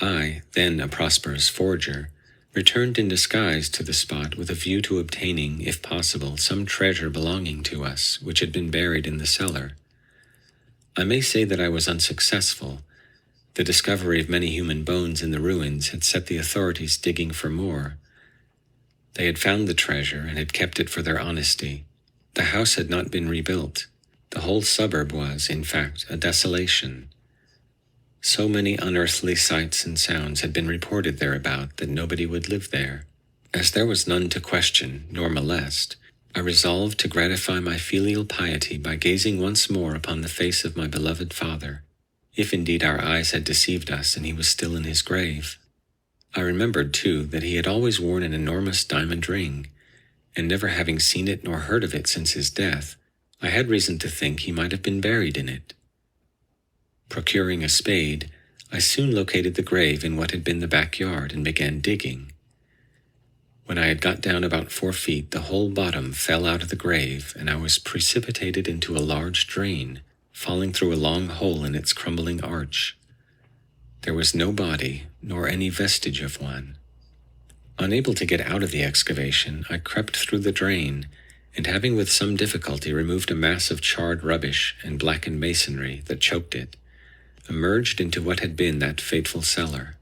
I, then a prosperous forger, returned in disguise to the spot with a view to obtaining, if possible, some treasure belonging to us which had been buried in the cellar. I may say that I was unsuccessful. The discovery of many human bones in the ruins had set the authorities digging for more. They had found the treasure and had kept it for their honesty. The house had not been rebuilt. The whole suburb was, in fact, a desolation. So many unearthly sights and sounds had been reported thereabout that nobody would live there. As there was none to question nor molest, I resolved to gratify my filial piety by gazing once more upon the face of my beloved father, if indeed our eyes had deceived us and he was still in his grave. I remembered, too, that he had always worn an enormous diamond ring, and never having seen it nor heard of it since his death, I had reason to think he might have been buried in it. Procuring a spade, I soon located the grave in what had been the backyard and began digging. When I had got down about 4 feet, the whole bottom fell out of the grave, and I was precipitated into a large drain, falling through a long hole in its crumbling arch. There was no body, nor any vestige of one. Unable to get out of the excavation, I crept through the drain, and having with some difficulty removed a mass of charred rubbish and blackened masonry that choked it, emerged into what had been that fateful cellar.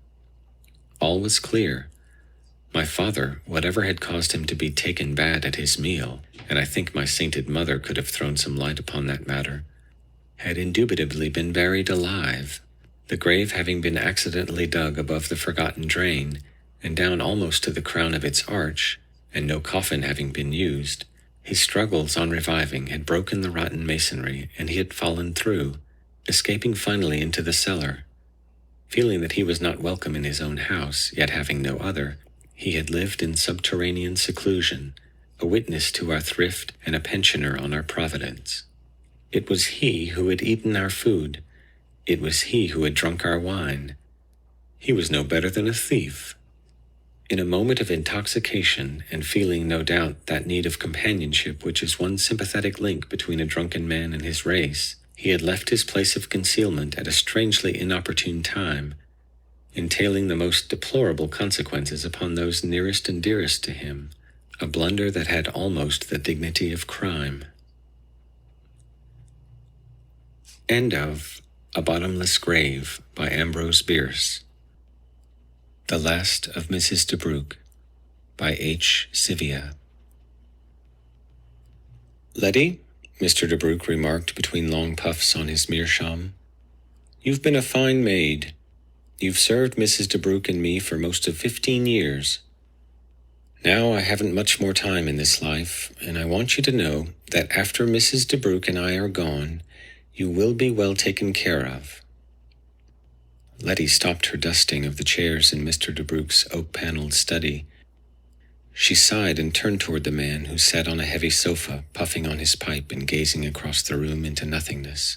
All was clear. My father, whatever had caused him to be taken bad at his meal, and I think my sainted mother could have thrown some light upon that matter, had indubitably been buried alive, the grave having been accidentally dug above the forgotten drain, and down almost to the crown of its arch, and no coffin having been used. His struggles on reviving had broken the rotten masonry, and he had fallen through, escaping finally into the cellar. Feeling that he was not welcome in his own house, yet having no other, He had lived in subterranean seclusion, a witness to our thrift and a pensioner on our providence. It was he who had eaten our food. It was he who had drunk our wine. He was no better than a thief. In a moment of intoxication, and feeling no doubt that need of companionship which is one sympathetic link between a drunken man and his race, he had left his place of concealment at a strangely inopportune time, entailing the most deplorable consequences upon those nearest and dearest to him, a blunder that had almost the dignity of crime. End of A Bottomless Grave by Ambrose Bierce. The Last of Mrs. de Brook by H. Sivia. "Letty," Mr. de Brook remarked between long puffs on his meerschaum, "you've been a fine maid. You've served Mrs. de Brook and me for most of 15 years. Now I haven't much more time in this life, and I want you to know that after Mrs. de Brook and I are gone, you will be well taken care of." Letty stopped her dusting of the chairs in Mr. de Brook's oak-paneled study. She sighed and turned toward the man who sat on a heavy sofa, puffing on his pipe and gazing across the room into nothingness.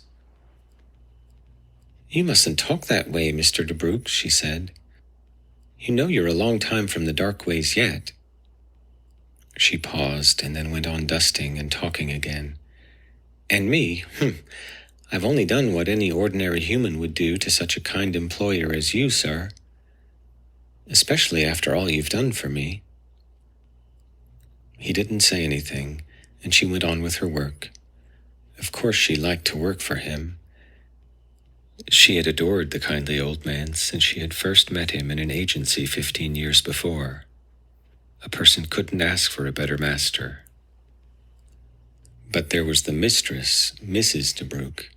"You mustn't talk that way, Mr. de Brook," she said. "You know you're a long time from the dark ways yet." She paused and then went on dusting and talking again. "And me, I've only done what any ordinary human would do to such a kind employer as you, sir. Especially after all you've done for me." He didn't say anything, and she went on with her work. Of course she liked to work for him. She had adored the kindly old man since she had first met him in an agency 15 years before. A person couldn't ask for a better master. But there was the mistress, Mrs. de Brook.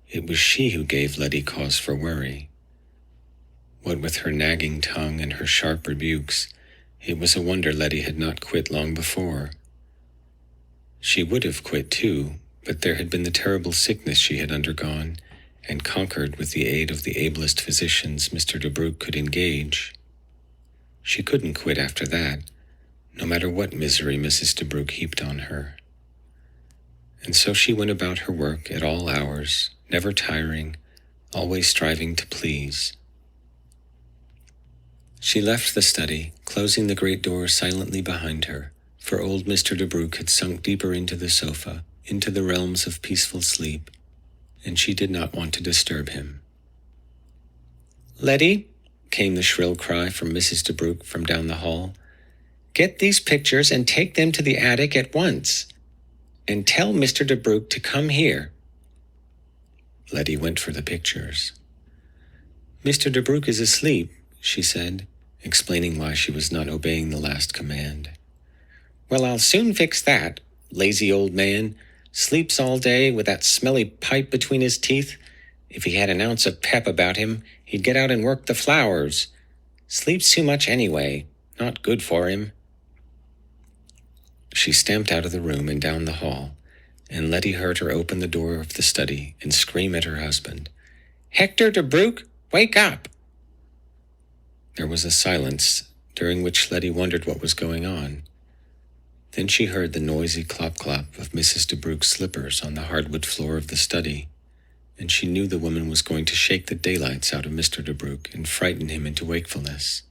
It was she who gave Letty cause for worry. What with her nagging tongue and her sharp rebukes, it was a wonder Letty had not quit long before. She would have quit too, but there had been the terrible sickness she had undergone, and conquered with the aid of the ablest physicians Mr. de Brook could engage. She couldn't quit after that, no matter what misery Mrs. de Brook heaped on her. And so she went about her work at all hours, never tiring, always striving to please. She left the study, closing the great door silently behind her, for old Mr. de Brook had sunk deeper into the sofa, into the realms of peaceful sleep, and she did not want to disturb him. "Letty," came the shrill cry from Mrs. de Brook from down the hall, "get these pictures and take them to the attic at once, and tell Mr. de Brook to come here." Letty went for the pictures. "Mr. de Brook is asleep," she said, explaining why she was not obeying the last command. "Well, I'll soon fix that. Lazy old man. Sleeps all day with that smelly pipe between his teeth. If he had an ounce of pep about him, he'd get out and work the flowers. Sleeps too much anyway. Not good for him." She stamped out of the room and down the hall, and Letty heard her open the door of the study and scream at her husband, "Hector de Brook, wake up!" There was a silence, during which Letty wondered what was going on. Then she heard the noisy clop-clop of Mrs. de Brook's slippers on the hardwood floor of the study, and she knew the woman was going to shake the daylights out of Mr. de Brook and frighten him into wakefulness.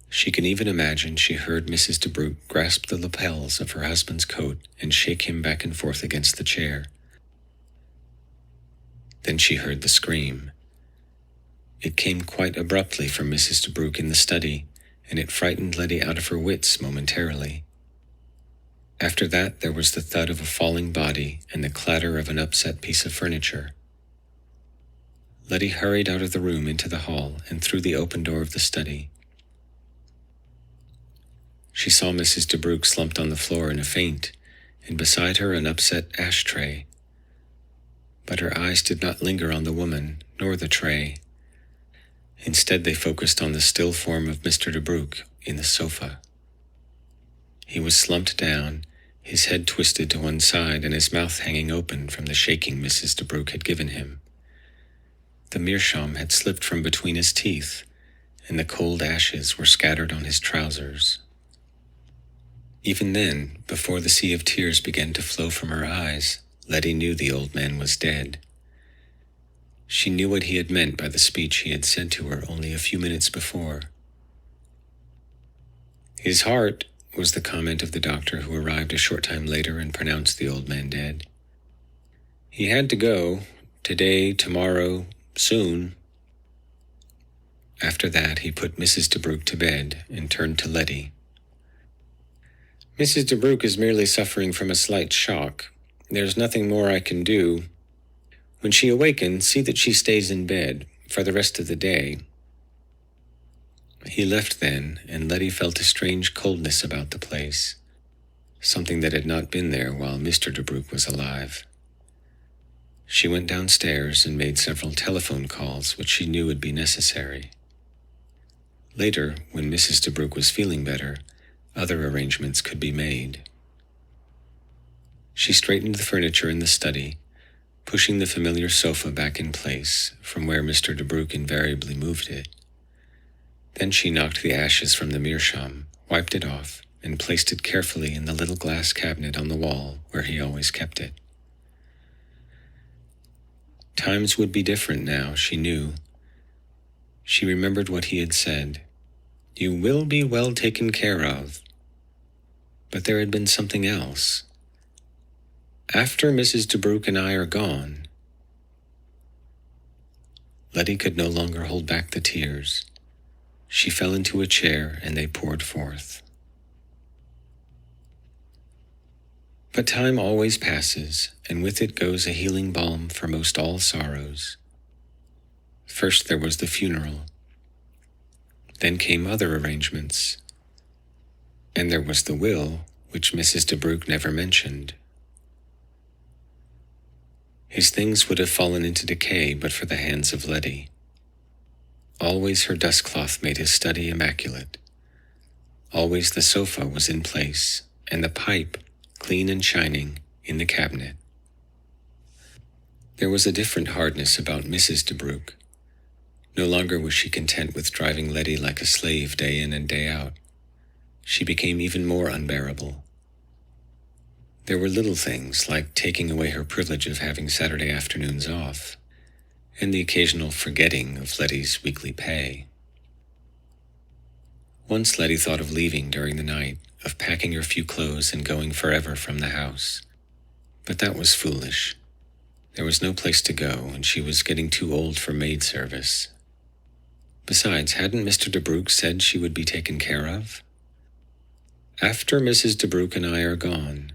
She could even imagine she heard Mrs. de Brook grasp the lapels of her husband's coat and shake him back and forth against the chair. Then she heard the scream. It came quite abruptly from Mrs. de Brook in the study, and it frightened Letty out of her wits momentarily. After that, there was the thud of a falling body and the clatter of an upset piece of furniture. Letty hurried out of the room into the hall and through the open door of the study. She saw Mrs. de Brook slumped on the floor in a faint, and beside her an upset ashtray. But her eyes did not linger on the woman, nor the tray. Instead, they focused on the still form of Mr. de Brook in the sofa. He was slumped down, his head twisted to one side and his mouth hanging open from the shaking Mrs. de Brook had given him. The meerschaum had slipped from between his teeth, and the cold ashes were scattered on his trousers. Even then, before the sea of tears began to flow from her eyes, Letty knew the old man was dead. She knew what he had meant by the speech he had said to her only a few minutes before. "His heart," was the comment of the doctor who arrived a short time later and pronounced the old man dead. "He had to go, today, tomorrow, soon." After that, he put Mrs. DeBruck to bed and turned to Letty. "Mrs. DeBruck is merely suffering from a slight shock. There's nothing more I can do. When she awakens, see that she stays in bed for the rest of the day." He left then, and Letty felt a strange coldness about the place, something that had not been there while Mr. DeBruck was alive. She went downstairs and made several telephone calls, which she knew would be necessary. Later, when Mrs. DeBruck was feeling better, other arrangements could be made. She straightened the furniture in the study, pushing the familiar sofa back in place from where Mr. DeBruck invariably moved it. Then she knocked the ashes from the meerschaum, wiped it off, and placed it carefully in the little glass cabinet on the wall where he always kept it. Times would be different now, she knew. She remembered what he had said. "You will be well taken care of." But there had been something else. "After Mrs. DeBruck and I are gone." Letty could no longer hold back the tears. She fell into a chair and they poured forth. But time always passes, and with it goes a healing balm for most all sorrows. First there was the funeral. Then came other arrangements. And there was the will, which Mrs. DeBruck never mentioned. His things would have fallen into decay but for the hands of Letty. Always her dustcloth made his study immaculate. Always the sofa was in place, and the pipe, clean and shining, in the cabinet. There was a different hardness about Mrs. DeBruck. No longer was she content with driving Letty like a slave day in and day out. She became even more unbearable. There were little things like taking away her privilege of having Saturday afternoons off, and the occasional forgetting of Letty's weekly pay. Once Letty thought of leaving during the night, of packing her few clothes and going forever from the house. But that was foolish. There was no place to go, and she was getting too old for maid service. Besides, hadn't Mr. DeBruck said she would be taken care of? "After Mrs. DeBruck and I are gone."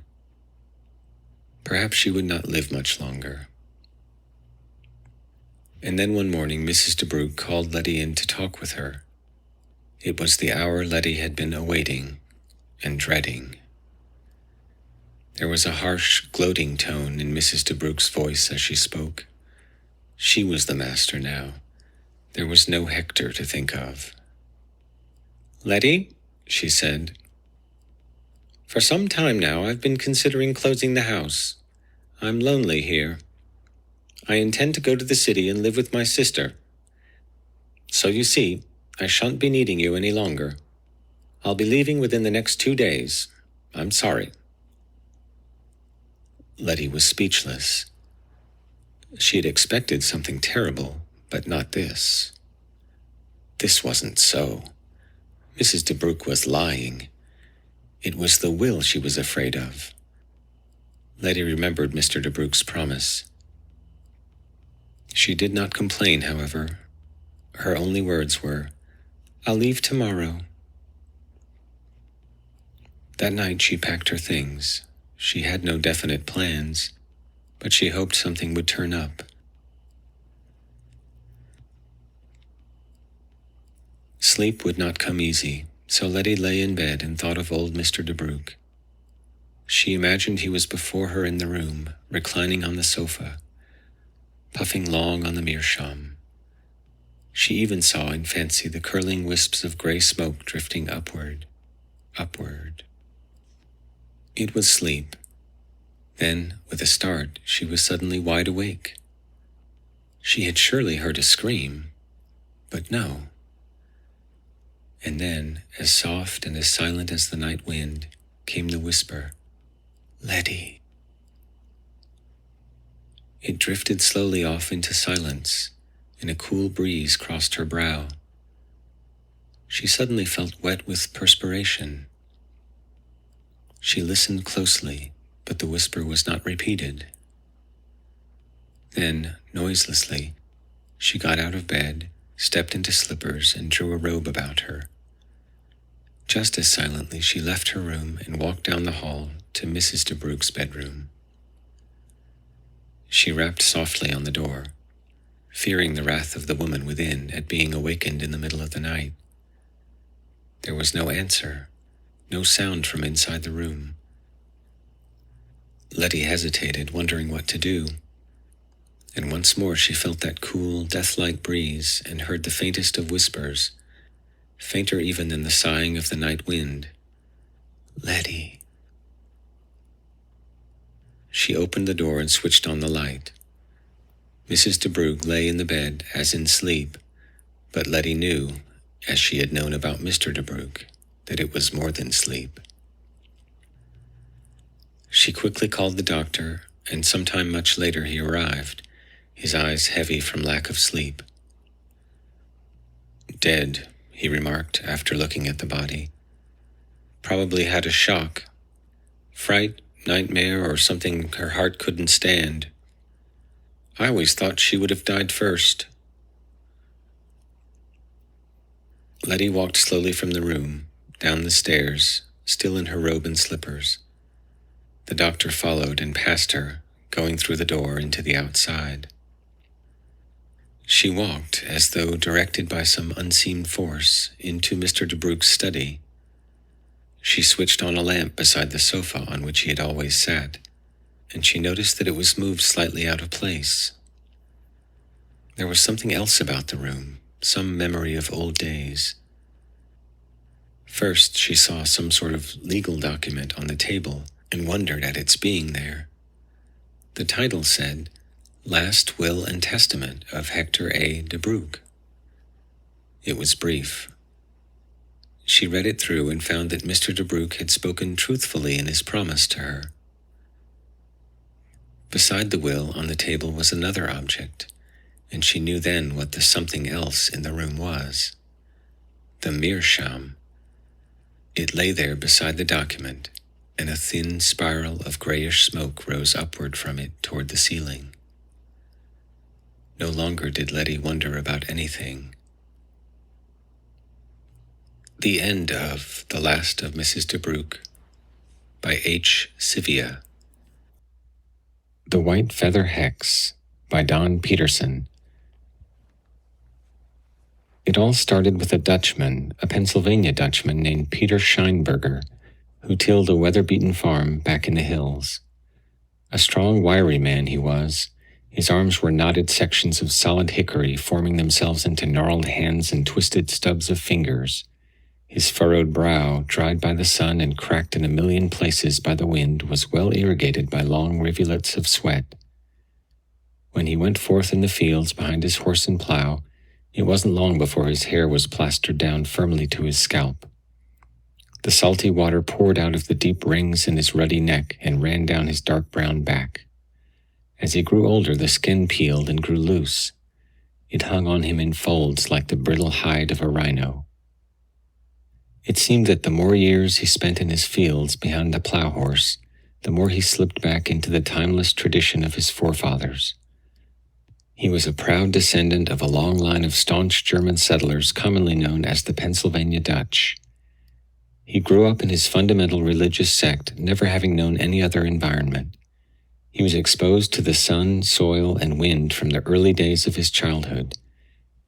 Perhaps she would not live much longer. And then one morning Mrs. DeBruck called Letty in to talk with her. It was the hour Letty had been awaiting and dreading. There was a harsh, gloating tone in Mrs. DeBruck's voice as she spoke. She was the master now. There was no Hector to think of. "Letty," she said, "for some time now I've been considering closing the house. I'm lonely here. I intend to go to the city and live with my sister. So you see, I shan't be needing you any longer. I'll be leaving within the next 2 days. I'm sorry." Letty was speechless. She had expected something terrible, but not this. This wasn't so. Mrs. DeBruck was lying. It was the will she was afraid of. Letty remembered Mr. DeBruck's promise. She did not complain, however. Her only words were, "I'll leave tomorrow." That night she packed her things. She had no definite plans, but she hoped something would turn up. Sleep would not come easy, so Letty lay in bed and thought of old Mr. DeBruck. She imagined he was before her in the room, reclining on the sofa, puffing long on the meerschaum. She even saw in fancy the curling wisps of gray smoke drifting upward, upward. It was sleep. Then, with a start, she was suddenly wide awake. She had surely heard a scream, but no. And then, as soft and as silent as the night wind, came the whisper, "Letty." It drifted slowly off into silence, and a cool breeze crossed her brow. She suddenly felt wet with perspiration. She listened closely, but the whisper was not repeated. Then, noiselessly, she got out of bed, stepped into slippers, and drew a robe about her. Just as silently, she left her room and walked down the hall to Mrs. DeBrugh's bedroom. She rapped softly on the door, fearing the wrath of the woman within at being awakened in the middle of the night. There was no answer, no sound from inside the room. Letty hesitated, wondering what to do. And once more she felt that cool, death-like breeze and heard the faintest of whispers, fainter even than the sighing of the night wind. "Letty." She opened the door and switched on the light. Mrs. DeBrugh lay in the bed as in sleep, but Letty knew, as she had known about Mr. DeBrugh, that it was more than sleep. She quickly called the doctor, and sometime much later he arrived, his eyes heavy from lack of sleep. "Dead," he remarked after looking at the body. "Probably had a shock. Fright, nightmare, or something her heart couldn't stand. I always thought she would have died first." Letty walked slowly from the room, down the stairs, still in her robe and slippers. The doctor followed and passed her, going through the door into the outside. She walked, as though directed by some unseen force, into Mr. DeBrugh's study. She switched on a lamp beside the sofa on which he had always sat, and she noticed that it was moved slightly out of place. There was something else about the room, some memory of old days. First, she saw some sort of legal document on the table and wondered at its being there. The title said, "Last Will and Testament of Hector A. DeBrugh." It was brief. She read it through and found that Mr. DeBrugh had spoken truthfully in his promise to her. Beside the will on the table was another object, and she knew then what the something else in the room was. The meerschaum. It lay there beside the document, and a thin spiral of grayish smoke rose upward from it toward the ceiling. No longer did Letty wonder about anything. The end of The Last of Mrs. DeBrugh by H. Sivia. The White Feather Hex by Don Peterson. It all started with a Dutchman, a Pennsylvania Dutchman named Peter Scheinberger, who tilled a weather-beaten farm back in the hills. A strong, wiry man he was. His arms were knotted sections of solid hickory forming themselves into gnarled hands and twisted stubs of fingers. His furrowed brow, dried by the sun and cracked in a million places by the wind, was well irrigated by long rivulets of sweat. When he went forth in the fields behind his horse and plow, it wasn't long before his hair was plastered down firmly to his scalp. The salty water poured out of the deep rings in his ruddy neck and ran down his dark brown back. As he grew older, the skin peeled and grew loose. It hung on him in folds like the brittle hide of a rhino. It seemed that the more years he spent in his fields behind the plow horse, the more he slipped back into the timeless tradition of his forefathers. He was a proud descendant of a long line of staunch German settlers commonly known as the Pennsylvania Dutch. He grew up in his fundamental religious sect, never having known any other environment. He was exposed to the sun, soil, and wind from the early days of his childhood,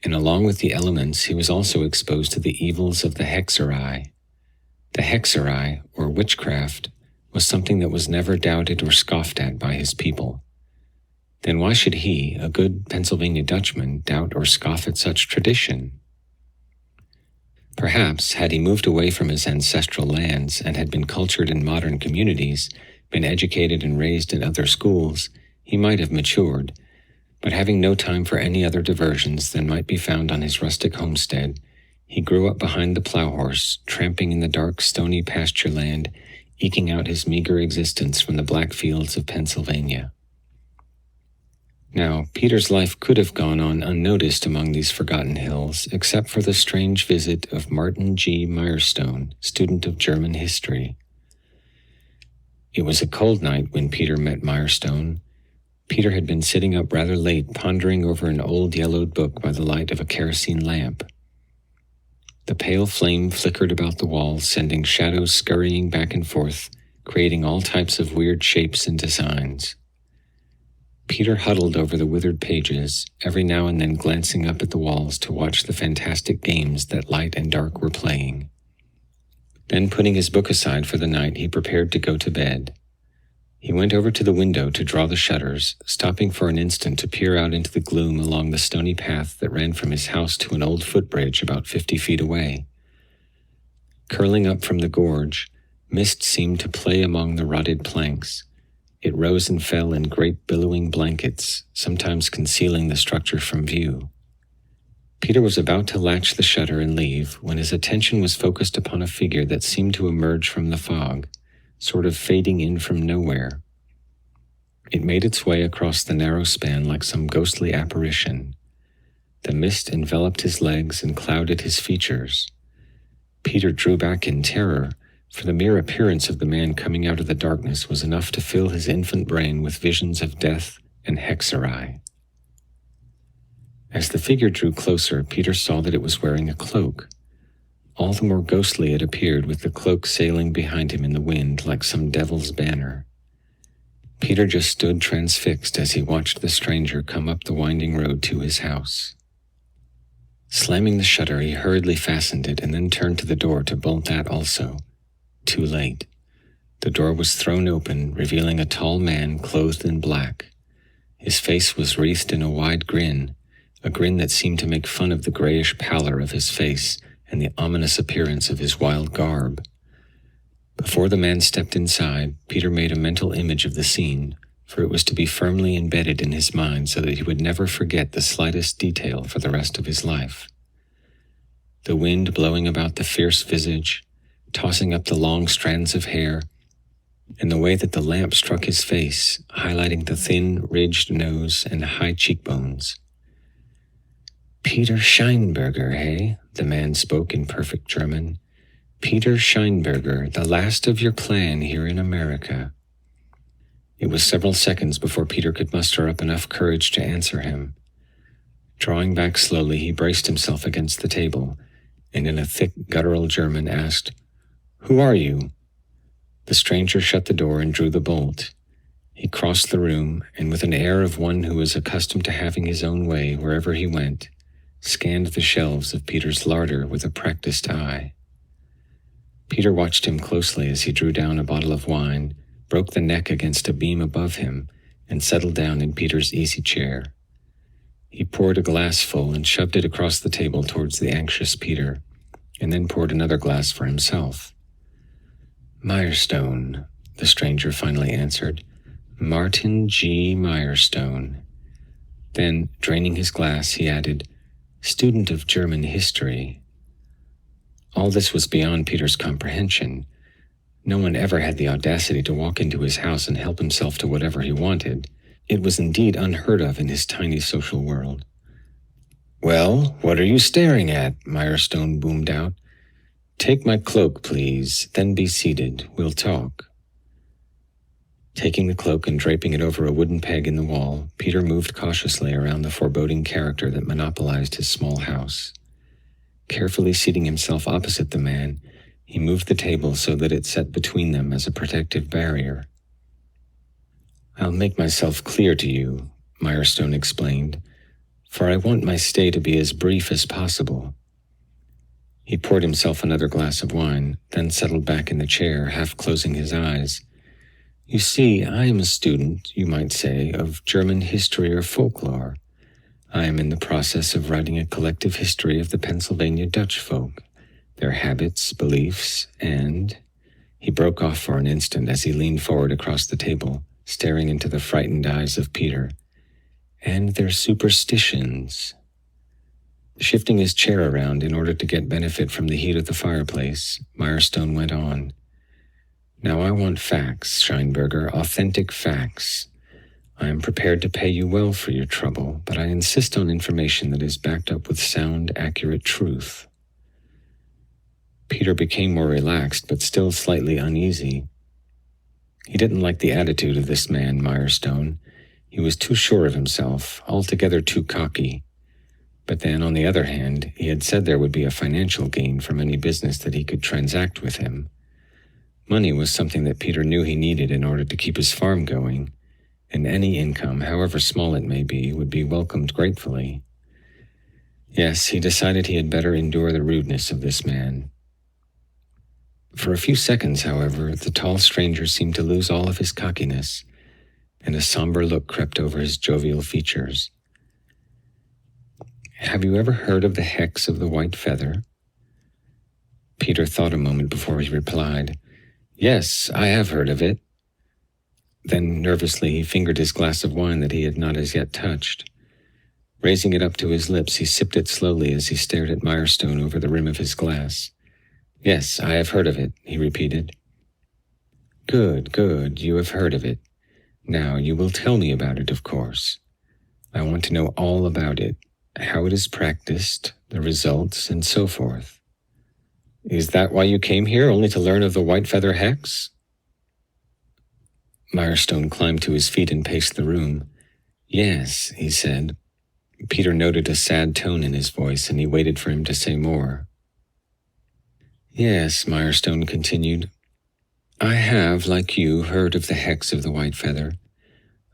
and along with the elements he was also exposed to the evils of the hexerei. The hexerei, or witchcraft, was something that was never doubted or scoffed at by his people. Then why should he, a good Pennsylvania Dutchman, doubt or scoff at such tradition? Perhaps, had he moved away from his ancestral lands and had been cultured in modern communities, been educated and raised in other schools, he might have matured, but having no time for any other diversions than might be found on his rustic homestead, He grew up behind the plow horse, tramping in the dark, stony pasture land, eking out his meager existence from the black fields of Pennsylvania. Now, Peter's life could have gone on unnoticed among these forgotten hills, except for the strange visit of Martin G. Mirestone, student of German history. It was a cold night when Peter met Mirestone. Peter had been sitting up rather late, pondering over an old yellowed book by the light of a kerosene lamp. The pale flame flickered about the walls, sending shadows scurrying back and forth, creating all types of weird shapes and designs. Peter huddled over the withered pages, every now and then glancing up at the walls to watch the fantastic games that light and dark were playing. Then, putting his book aside for the night, he prepared to go to bed. He went over to the window to draw the shutters, stopping for an instant to peer out into the gloom along the stony path that ran from his house to an old footbridge about 50 feet away. Curling up from the gorge, mist seemed to play among the rotted planks. It rose and fell in great billowing blankets, sometimes concealing the structure from view. Peter was about to latch the shutter and leave when his attention was focused upon a figure that seemed to emerge from the fog, sort of fading in from nowhere. It made its way across the narrow span like some ghostly apparition. The mist enveloped his legs and clouded his features. Peter drew back in terror, for the mere appearance of the man coming out of the darkness was enough to fill his infant brain with visions of death and hexerei. As the figure drew closer, Peter saw that it was wearing a cloak. All the more ghostly it appeared, with the cloak sailing behind him in the wind like some devil's banner. Peter just stood transfixed as he watched the stranger come up the winding road to his house. Slamming the shutter, he hurriedly fastened it and then turned to the door to bolt that also. Too late. The door was thrown open, revealing a tall man clothed in black. His face was wreathed in a wide grin, a grin that seemed to make fun of the grayish pallor of his face and the ominous appearance of his wild garb. Before the man stepped inside, Peter made a mental image of the scene, for it was to be firmly embedded in his mind so that he would never forget the slightest detail for the rest of his life. The wind blowing about the fierce visage, tossing up the long strands of hair, and the way that the lamp struck his face, highlighting the thin, ridged nose and high cheekbones. "Peter Scheinberger, hey?" The man spoke in perfect German. "Peter Scheinberger, the last of your clan here in America." It was several seconds before Peter could muster up enough courage to answer him. Drawing back slowly, he braced himself against the table, and in a thick, guttural German asked, "Who are you?" The stranger shut the door and drew the bolt. He crossed the room, and with an air of one who was accustomed to having his own way wherever he went, scanned the shelves of Peter's larder with a practiced eye. Peter watched him closely as he drew down a bottle of wine, broke the neck against a beam above him, and settled down in Peter's easy chair. He poured a glass full and shoved it across the table towards the anxious Peter, and then poured another glass for himself. "Mirestone," the stranger finally answered. "Martin G. Mirestone." Then, draining his glass, he added, "Student of German history." All this was beyond Peter's comprehension. No one ever had the audacity to walk into his house and help himself to whatever he wanted. It was indeed unheard of in his tiny social world. "Well, what are you staring at?" Mirestone boomed out. "Take my cloak, please, then be seated. We'll talk." Taking the cloak and draping it over a wooden peg in the wall, Peter moved cautiously around the foreboding character that monopolized his small house. Carefully seating himself opposite the man, he moved the table so that it sat between them as a protective barrier. "I'll make myself clear to you," Mirestone explained, "for I want my stay to be as brief as possible." He poured himself another glass of wine, then settled back in the chair, half closing his eyes. "You see, I am a student, you might say, of German history or folklore. I am in the process of writing a collective history of the Pennsylvania Dutch folk, their habits, beliefs, and—" He broke off for an instant as he leaned forward across the table, staring into the frightened eyes of Peter. "And their superstitions." Shifting his chair around in order to get benefit from the heat of the fireplace, Mirestone went on. Now I want facts, Scheinberger, authentic facts. I am prepared to pay you well for your trouble, but I insist on information that is backed up with sound, accurate truth. Peter became more relaxed, but still slightly uneasy. He didn't like the attitude of this man, Mirestone. He was too sure of himself, altogether too cocky. But then, on the other hand, he had said there would be a financial gain from any business that he could transact with him. Money was something that Peter knew he needed in order to keep his farm going, and any income, however small it may be, would be welcomed gratefully. Yes, he decided he had better endure the rudeness of this man. For a few seconds, however, the tall stranger seemed to lose all of his cockiness, and a somber look crept over his jovial features. Have you ever heard of the hex of the white feather? Peter thought a moment before he replied, Yes, I have heard of it. Then, nervously, he fingered his glass of wine that he had not as yet touched. Raising it up to his lips, he sipped it slowly as he stared at Mirestone over the rim of his glass. Yes, I have heard of it, he repeated. Good, you have heard of it. Now, you will tell me about it, of course. I want to know all about it, how it is practiced, the results, and so forth. Is that why you came here, only to learn of the white feather hex? Mirestone climbed to his feet and paced the room. Yes, he said. Peter noted a sad tone in his voice, and he waited for him to say more. Yes, Mirestone continued. I have, like you, heard of the hex of the white feather.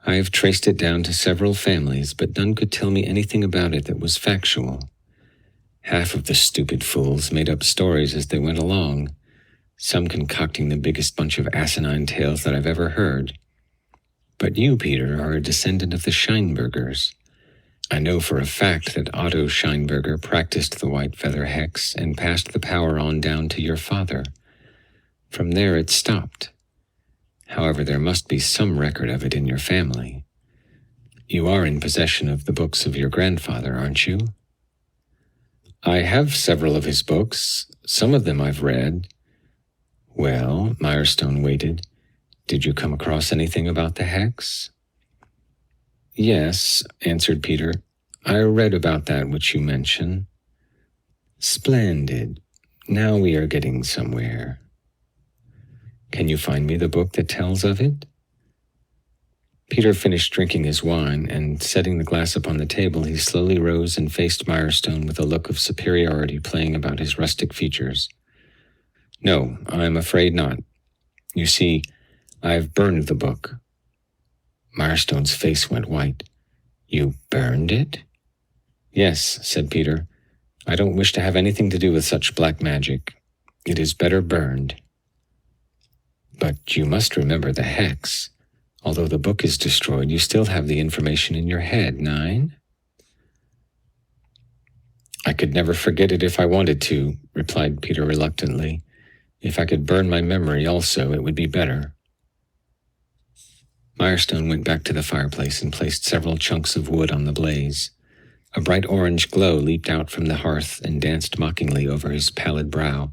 I have traced it down to several families, but none could tell me anything about it that was factual. Half of the stupid fools made up stories as they went along, some concocting the biggest bunch of asinine tales that I've ever heard. But you, Peter, are a descendant of the Scheinbergers. I know for a fact that Otto Scheinberger practiced the white feather hex and passed the power on down to your father. From there it stopped. However, there must be some record of it in your family. You are in possession of the books of your grandfather, aren't you? I have several of his books. Some of them I've read. Well, Mirestone waited. Did you come across anything about the hex? Yes, answered Peter. I read about that which you mention. Splendid. Now we are getting somewhere. Can you find me the book that tells of it? Peter finished drinking his wine, and setting the glass upon the table, he slowly rose and faced Mirestone with a look of superiority playing about his rustic features. No, I'm afraid not. You see, I've burned the book. Mirestone's face went white. You burned it? Yes, said Peter. I don't wish to have anything to do with such black magic. It is better burned. But you must remember the hex. Although the book is destroyed, you still have the information in your head, Nine? I could never forget it if I wanted to, replied Peter reluctantly. If I could burn my memory also, it would be better. Mirestone went back to the fireplace and placed several chunks of wood on the blaze. A bright orange glow leaped out from the hearth and danced mockingly over his pallid brow,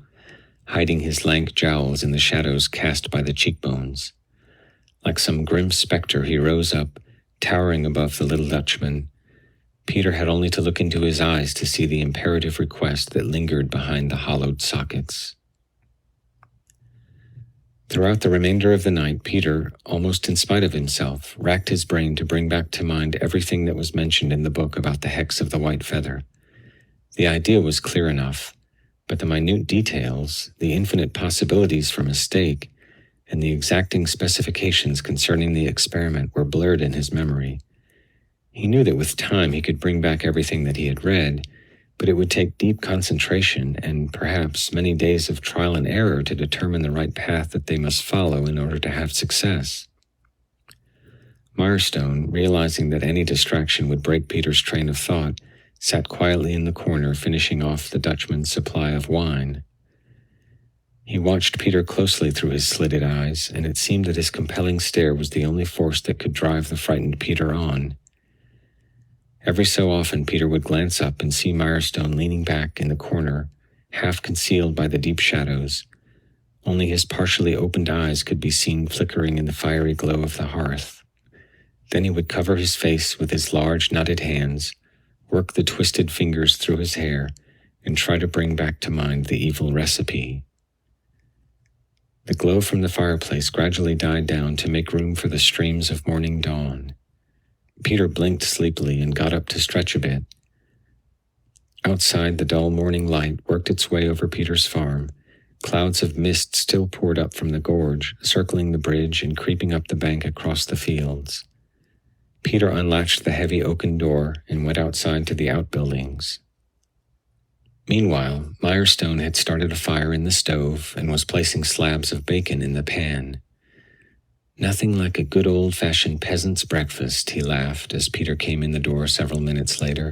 hiding his lank jowls in the shadows cast by the cheekbones. Like some grim specter, he rose up, towering above the little Dutchman. Peter had only to look into his eyes to see the imperative request that lingered behind the hollowed sockets. Throughout the remainder of the night, Peter, almost in spite of himself, racked his brain to bring back to mind everything that was mentioned in the book about the hex of the white feather. The idea was clear enough, but the minute details, the infinite possibilities for mistake, and the exacting specifications concerning the experiment were blurred in his memory. He knew that with time he could bring back everything that he had read, but it would take deep concentration and perhaps many days of trial and error to determine the right path that they must follow in order to have success. Mirestone, realizing that any distraction would break Peter's train of thought, sat quietly in the corner finishing off the Dutchman's supply of wine. He watched Peter closely through his slitted eyes, and it seemed that his compelling stare was the only force that could drive the frightened Peter on. Every so often, Peter would glance up and see Mirestone leaning back in the corner, half concealed by the deep shadows. Only his partially opened eyes could be seen flickering in the fiery glow of the hearth. Then he would cover his face with his large, knotted hands, work the twisted fingers through his hair, and try to bring back to mind the evil recipe. The glow from the fireplace gradually died down to make room for the streams of morning dawn. Peter blinked sleepily and got up to stretch a bit. Outside, the dull morning light worked its way over Peter's farm. Clouds of mist still poured up from the gorge, circling the bridge and creeping up the bank across the fields. Peter unlatched the heavy oaken door and went outside to the outbuildings. Meanwhile, Mirestone had started a fire in the stove and was placing slabs of bacon in the pan. "Nothing like a good old-fashioned peasant's breakfast," he laughed as Peter came in the door several minutes later.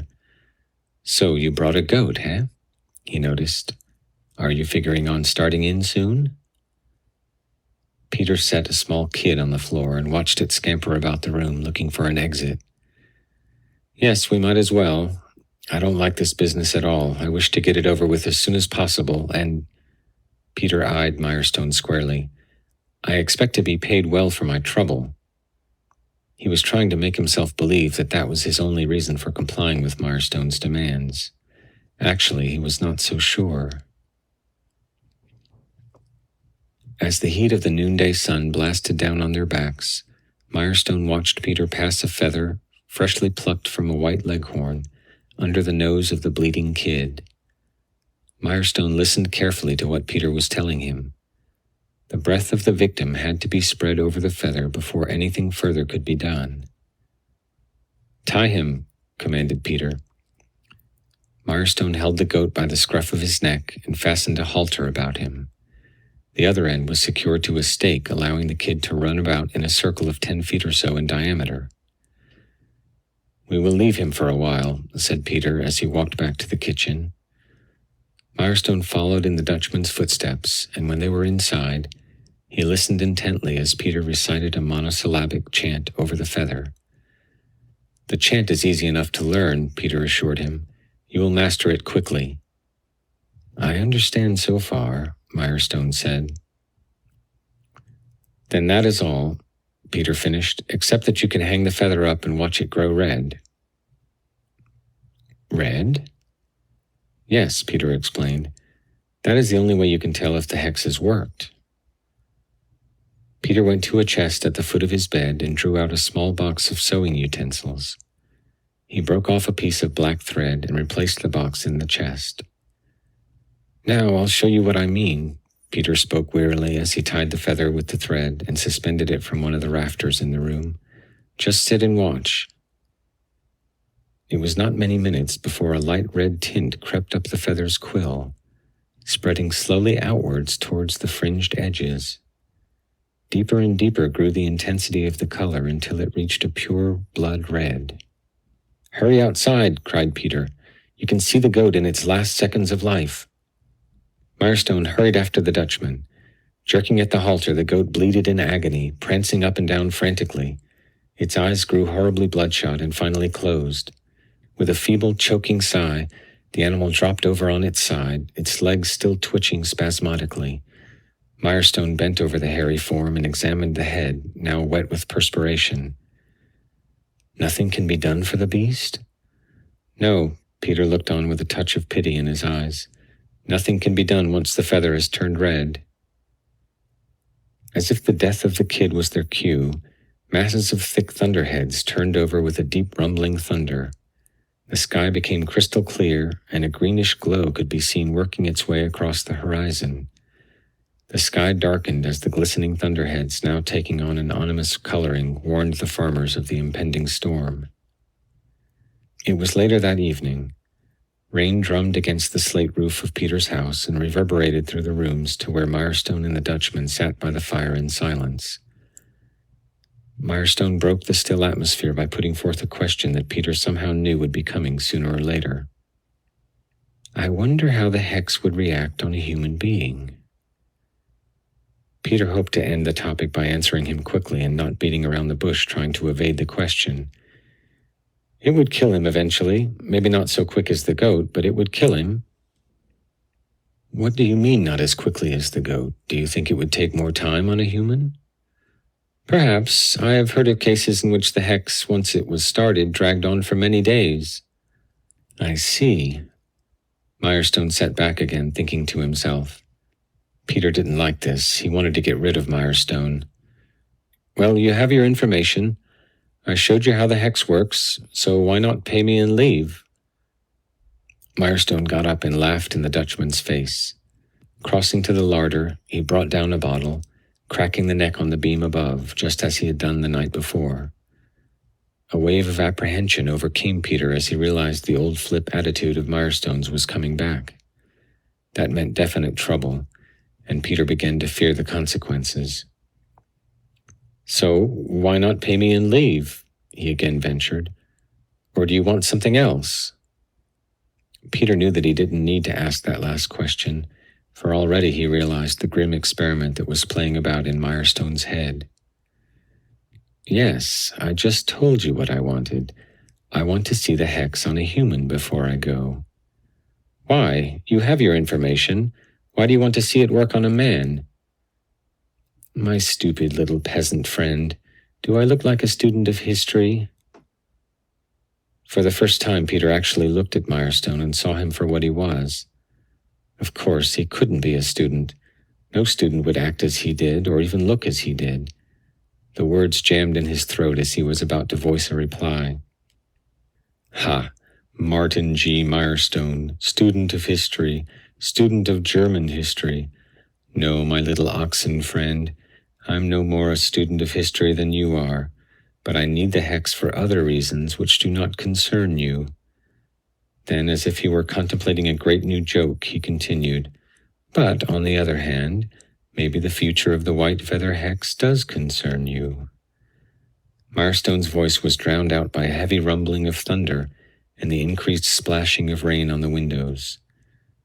"So you brought a goat, eh?" he noticed. "Are you figuring on starting in soon?" Peter set a small kid on the floor and watched it scamper about the room looking for an exit. "Yes, we might as well. I don't like this business at all. I wish to get it over with as soon as possible, and—" Peter eyed Mirestone squarely. "I expect to be paid well for my trouble." He was trying to make himself believe that that was his only reason for complying with Mirestone's demands. Actually, he was not so sure. As the heat of the noonday sun blasted down on their backs, Mirestone watched Peter pass a feather, freshly plucked from a white leghorn, under the nose of the bleeding kid. Mirestone listened carefully to what Peter was telling him. The breath of the victim had to be spread over the feather before anything further could be done. "Tie him," commanded Peter. Mirestone held the goat by the scruff of his neck and fastened a halter about him. The other end was secured to a stake, allowing the kid to run about in a circle of 10 feet or so in diameter. "We will leave him for a while," said Peter as he walked back to the kitchen. Mirestone followed in the Dutchman's footsteps, and when they were inside, he listened intently as Peter recited a monosyllabic chant over the feather. "The chant is easy enough to learn," Peter assured him. "You will master it quickly." "I understand so far," Mirestone said. "Then that is all," Peter finished, "except that you can hang the feather up and watch it grow red." "Red?" "Yes," Peter explained. "That is the only way you can tell if the hex has worked." Peter went to a chest at the foot of his bed and drew out a small box of sewing utensils. He broke off a piece of black thread and replaced the box in the chest. "Now I'll show you what I mean," Peter spoke wearily as he tied the feather with the thread and suspended it from one of the rafters in the room. "Just sit and watch." It was not many minutes before a light red tint crept up the feather's quill, spreading slowly outwards towards the fringed edges. Deeper and deeper grew the intensity of the color until it reached a pure blood red. "Hurry outside," cried Peter. "You can see the goat in its last seconds of life." Mirestone hurried after the Dutchman. Jerking at the halter, the goat bleated in agony, prancing up and down frantically. Its eyes grew horribly bloodshot and finally closed. With a feeble, choking sigh, the animal dropped over on its side, its legs still twitching spasmodically. Mirestone bent over the hairy form and examined the head, now wet with perspiration. "Nothing can be done for the beast?" "No," Peter looked on with a touch of pity in his eyes. "Nothing can be done once the feather has turned red." As if the death of the kid was their cue, masses of thick thunderheads turned over with a deep rumbling thunder. The sky became crystal clear, and a greenish glow could be seen working its way across the horizon. The sky darkened as the glistening thunderheads, now taking on an ominous coloring, warned the farmers of the impending storm. It was later that evening. Rain drummed against the slate roof of Peter's house and reverberated through the rooms to where Mirestone and the Dutchman sat by the fire in silence. Mirestone broke the still atmosphere by putting forth a question that Peter somehow knew would be coming sooner or later. "I wonder how the hex would react on a human being." Peter hoped to end the topic by answering him quickly and not beating around the bush trying to evade the question. It would kill him eventually. Maybe not so quick as the goat, but it would kill him. What do you mean, not as quickly as the goat? Do you think it would take more time on a human? Perhaps. I have heard of cases in which the hex, once it was started, dragged on for many days. I see. Mirestone sat back again, thinking to himself. Peter didn't like this. He wanted to get rid of Mirestone. Well, you have your information. I showed you how the hex works, so why not pay me and leave? Mirestone got up and laughed in the Dutchman's face. Crossing to the larder, he brought down a bottle, cracking the neck on the beam above, just as he had done the night before. A wave of apprehension overcame Peter as he realized the old flip attitude of Mirestone's was coming back. That meant definite trouble, and Peter began to fear the consequences. So, why not pay me and leave? He again ventured. Or do you want something else? Peter knew that he didn't need to ask that last question, for already he realized the grim experiment that was playing about in Mirestone's head. Yes, I just told you what I wanted. I want to see the hex on a human before I go. Why? You have your information. Why do you want to see it work on a man? My stupid little peasant friend, do I look like a student of history? For the first time, Peter actually looked at Mirestone and saw him for what he was. Of course, he couldn't be a student. No student would act as he did, or even look as he did. The words jammed in his throat as he was about to voice a reply. Ha! Martin G. Mirestone, student of history, student of German history. No, my little oxen friend, I'm no more a student of history than you are, but I need the hex for other reasons which do not concern you. Then, as if he were contemplating a great new joke, he continued, But, on the other hand, maybe the future of the white feather hex does concern you. Mirestone's voice was drowned out by a heavy rumbling of thunder and the increased splashing of rain on the windows,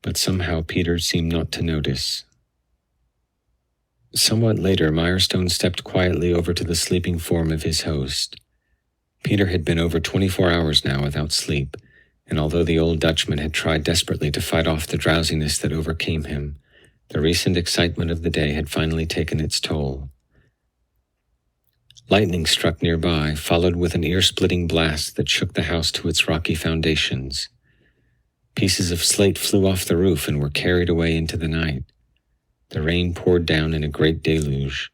but somehow Peter seemed not to notice. Somewhat later, Mirestone stepped quietly over to the sleeping form of his host. Peter had been over 24 hours now without sleep, and although the old Dutchman had tried desperately to fight off the drowsiness that overcame him, the recent excitement of the day had finally taken its toll. Lightning struck nearby, followed with an ear-splitting blast that shook the house to its rocky foundations. Pieces of slate flew off the roof and were carried away into the night. The rain poured down in a great deluge,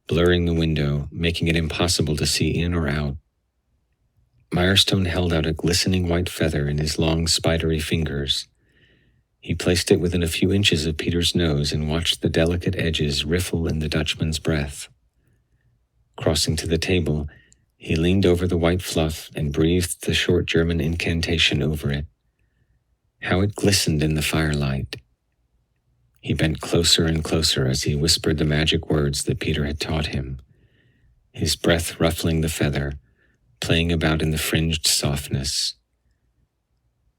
blurring the window, making it impossible to see in or out. Mirestone held out a glistening white feather in his long, spidery fingers. He placed it within a few inches of Peter's nose and watched the delicate edges riffle in the Dutchman's breath. Crossing to the table, he leaned over the white fluff and breathed the short German incantation over it. How it glistened in the firelight. He bent closer and closer as he whispered the magic words that Peter had taught him, his breath ruffling the feather, playing about in the fringed softness.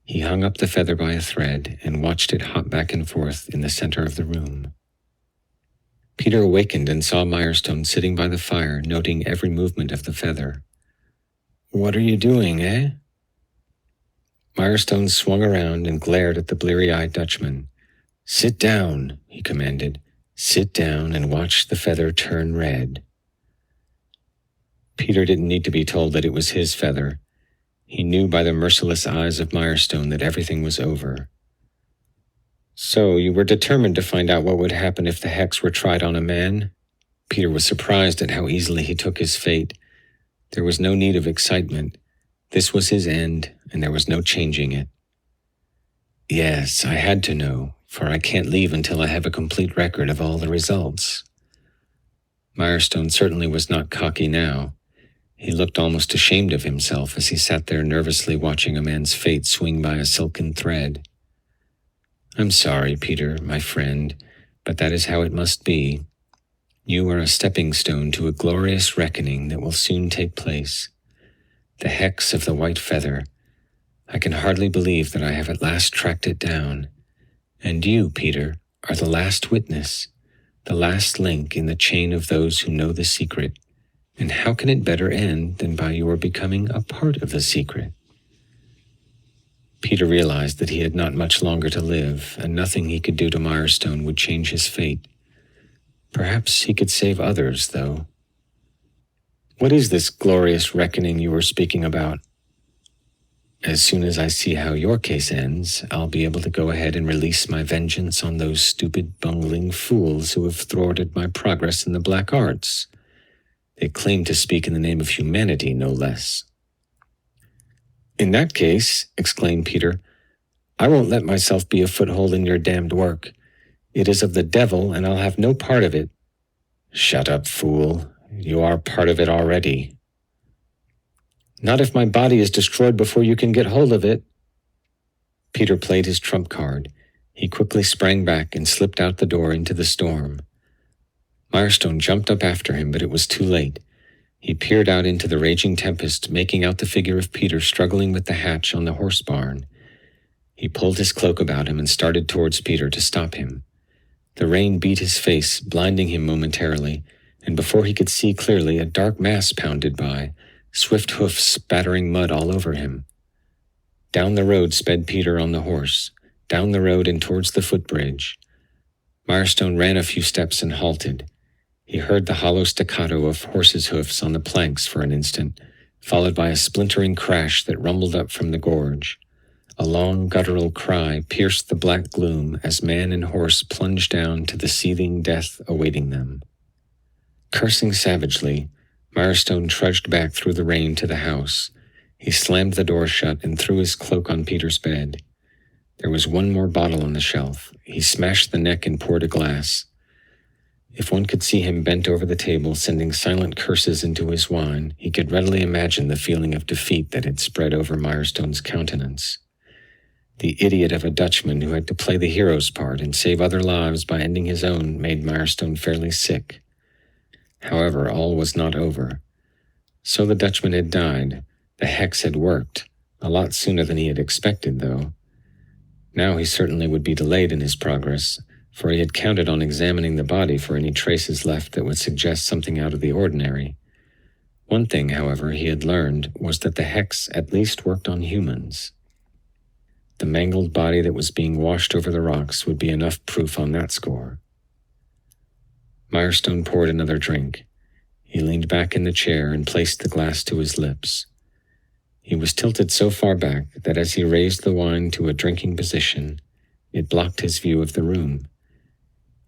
He hung up the feather by a thread and watched it hop back and forth in the center of the room. Peter awakened and saw Mirestone sitting by the fire, noting every movement of the feather. "What are you doing, eh?" Mirestone swung around and glared at the bleary-eyed Dutchman. "Sit down," he commanded. "Sit down and watch the feather turn red." Peter didn't need to be told that it was his feather. He knew by the merciless eyes of Mirestone that everything was over. "So you were determined to find out what would happen if the hex were tried on a man?" Peter was surprised at how easily he took his fate. There was no need of excitement. This was his end, and there was no changing it. "Yes, I had to know, for I can't leave until I have a complete record of all the results." Mirestone certainly was not cocky now. He looked almost ashamed of himself as he sat there nervously watching a man's fate swing by a silken thread. "I'm sorry, Peter, my friend, but that is how it must be. You are a stepping stone to a glorious reckoning that will soon take place. The hex of the white feather. I can hardly believe that I have at last tracked it down. And you, Peter, are the last witness, the last link in the chain of those who know the secret. And how can it better end than by your becoming a part of the secret?" Peter realized that he had not much longer to live, and nothing he could do to Mirestone would change his fate. Perhaps he could save others, though. "What is this glorious reckoning you were speaking about?" "As soon as I see how your case ends, I'll be able to go ahead and release my vengeance on those stupid, bungling fools who have thwarted my progress in the black arts. They claim to speak in the name of humanity, no less." "In that case," exclaimed Peter, "I won't let myself be a foothold in your damned work. It is of the devil, and I'll have no part of it." "Shut up, fool. You are part of it already." "Not if my body is destroyed before you can get hold of it." Peter played his trump card. He quickly sprang back and slipped out the door into the storm. Mirestone jumped up after him, but it was too late. He peered out into the raging tempest, making out the figure of Peter struggling with the hatch on the horse barn. He pulled his cloak about him and started towards Peter to stop him. The rain beat his face, blinding him momentarily, and before he could see clearly, a dark mass pounded by, swift hoofs spattering mud all over him. Down the road sped Peter on the horse, down the road and towards the footbridge. Mirestone ran a few steps and halted. He heard the hollow staccato of horses' hoofs on the planks for an instant, followed by a splintering crash that rumbled up from the gorge. A long guttural cry pierced the black gloom as man and horse plunged down to the seething death awaiting them. Cursing savagely, Mirestone trudged back through the rain to the house. He slammed the door shut and threw his cloak on Peter's bed. There was one more bottle on the shelf. He smashed the neck and poured a glass. If one could see him bent over the table, sending silent curses into his wine, he could readily imagine the feeling of defeat that had spread over Mirestone's countenance. The idiot of a Dutchman who had to play the hero's part and save other lives by ending his own made Mirestone fairly sick. However, all was not over. So the Dutchman had died. The hex had worked, a lot sooner than he had expected, though. Now he certainly would be delayed in his progress, for he had counted on examining the body for any traces left that would suggest something out of the ordinary. One thing, however, he had learned was that the hex at least worked on humans. The mangled body that was being washed over the rocks would be enough proof on that score. Mirestone poured another drink. He leaned back in the chair and placed the glass to his lips. He was tilted so far back that as he raised the wine to a drinking position, it blocked his view of the room.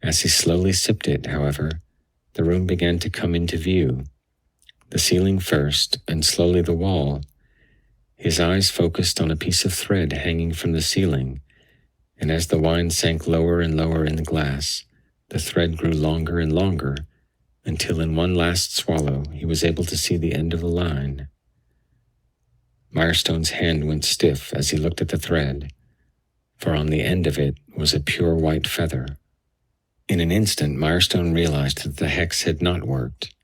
As he slowly sipped it, however, the room began to come into view. The ceiling first, and slowly the wall. His eyes focused on a piece of thread hanging from the ceiling, and as the wine sank lower and lower in the glass, the thread grew longer and longer, until in one last swallow he was able to see the end of the line. Mirestone's hand went stiff as he looked at the thread, for on the end of it was a pure white feather. In an instant, Mirestone realized that the hex had not worked.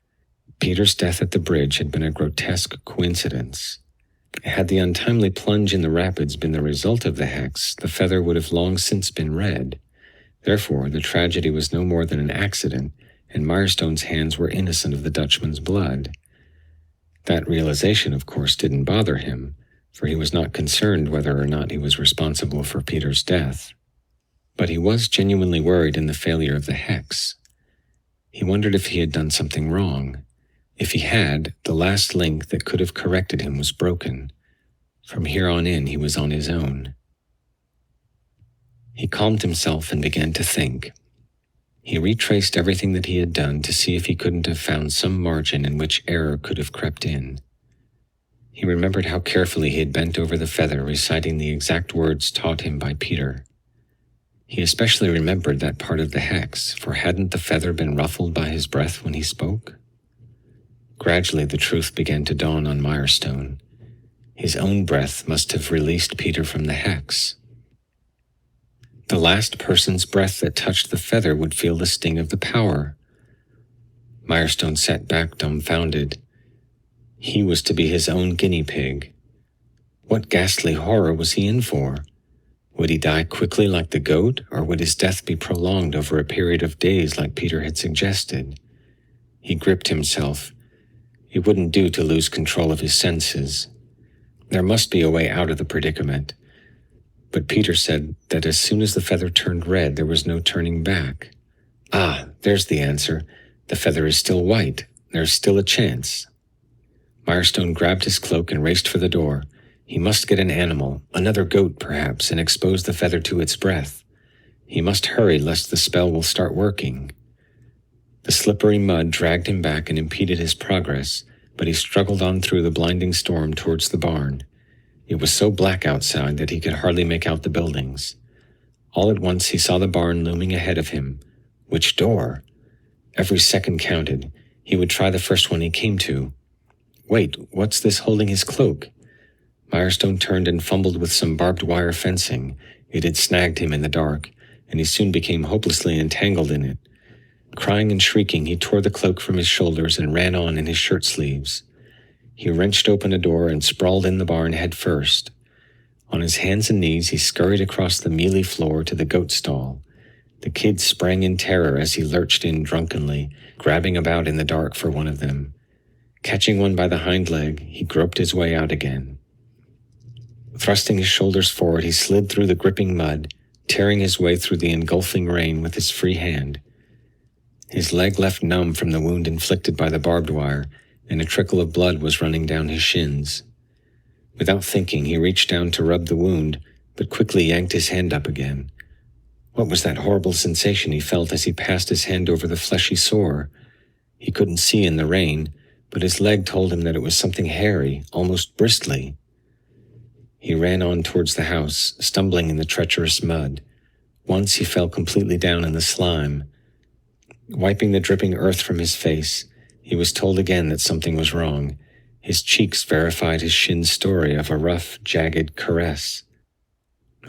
Peter's death at the bridge had been a grotesque coincidence. Had the untimely plunge in the rapids been the result of the hex, the feather would have long since been red. Therefore, the tragedy was no more than an accident, and Mirestone's hands were innocent of the Dutchman's blood. That realization, of course, didn't bother him, for he was not concerned whether or not he was responsible for Peter's death. But he was genuinely worried in the failure of the hex. He wondered if he had done something wrong. If he had, the last link that could have corrected him was broken. From here on in, he was on his own. He calmed himself and began to think. He retraced everything that he had done to see if he couldn't have found some margin in which error could have crept in. He remembered how carefully he had bent over the feather, reciting the exact words taught him by Peter. He especially remembered that part of the hex, for hadn't the feather been ruffled by his breath when he spoke? Gradually the truth began to dawn on Mirestone. His own breath must have released Peter from the hex. The last person's breath that touched the feather would feel the sting of the power. Mirestone sat back dumbfounded. He was to be his own guinea pig. What ghastly horror was he in for? Would he die quickly like the goat, or would his death be prolonged over a period of days like Peter had suggested? He gripped himself. It wouldn't do to lose control of his senses. There must be a way out of the predicament. But Peter said that as soon as the feather turned red, there was no turning back. Ah, there's the answer. The feather is still white. There's still a chance. Mirestone grabbed his cloak and raced for the door. He must get an animal, another goat perhaps, and expose the feather to its breath. He must hurry lest the spell will start working. The slippery mud dragged him back and impeded his progress, but he struggled on through the blinding storm towards the barn. It was so black outside that he could hardly make out the buildings. All at once he saw the barn looming ahead of him. Which door? Every second counted. He would try the first one he came to. Wait, what's this holding his cloak? Mirestone turned and fumbled with some barbed wire fencing. It had snagged him in the dark, and he soon became hopelessly entangled in it. Crying and shrieking, he tore the cloak from his shoulders and ran on in his shirt sleeves. He wrenched open a door and sprawled in the barn head first. On his hands and knees, he scurried across the mealy floor to the goat stall. The kid sprang in terror as he lurched in drunkenly, grabbing about in the dark for one of them. Catching one by the hind leg, he groped his way out again. Thrusting his shoulders forward, he slid through the gripping mud, tearing his way through the engulfing rain with his free hand. His leg left numb from the wound inflicted by the barbed wire, and a trickle of blood was running down his shins. Without thinking, he reached down to rub the wound, but quickly yanked his hand up again. What was that horrible sensation he felt as he passed his hand over the fleshy sore? He couldn't see in the rain, but his leg told him that it was something hairy, almost bristly. He ran on towards the house, stumbling in the treacherous mud. Once he fell completely down in the slime. Wiping the dripping earth from his face, he was told again that something was wrong. His cheeks verified his shin's story of a rough, jagged caress.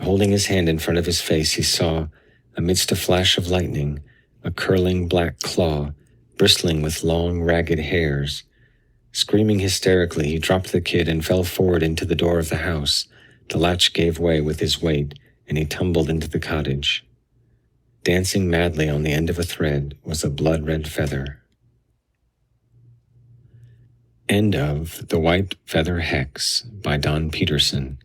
Holding his hand in front of his face, he saw, amidst a flash of lightning, a curling black claw, bristling with long, ragged hairs. Screaming hysterically, he dropped the kid and fell forward into the door of the house. The latch gave way with his weight, and he tumbled into the cottage. Dancing madly on the end of a thread was a blood-red feather. End of The White Feather Hex by Don Peterson.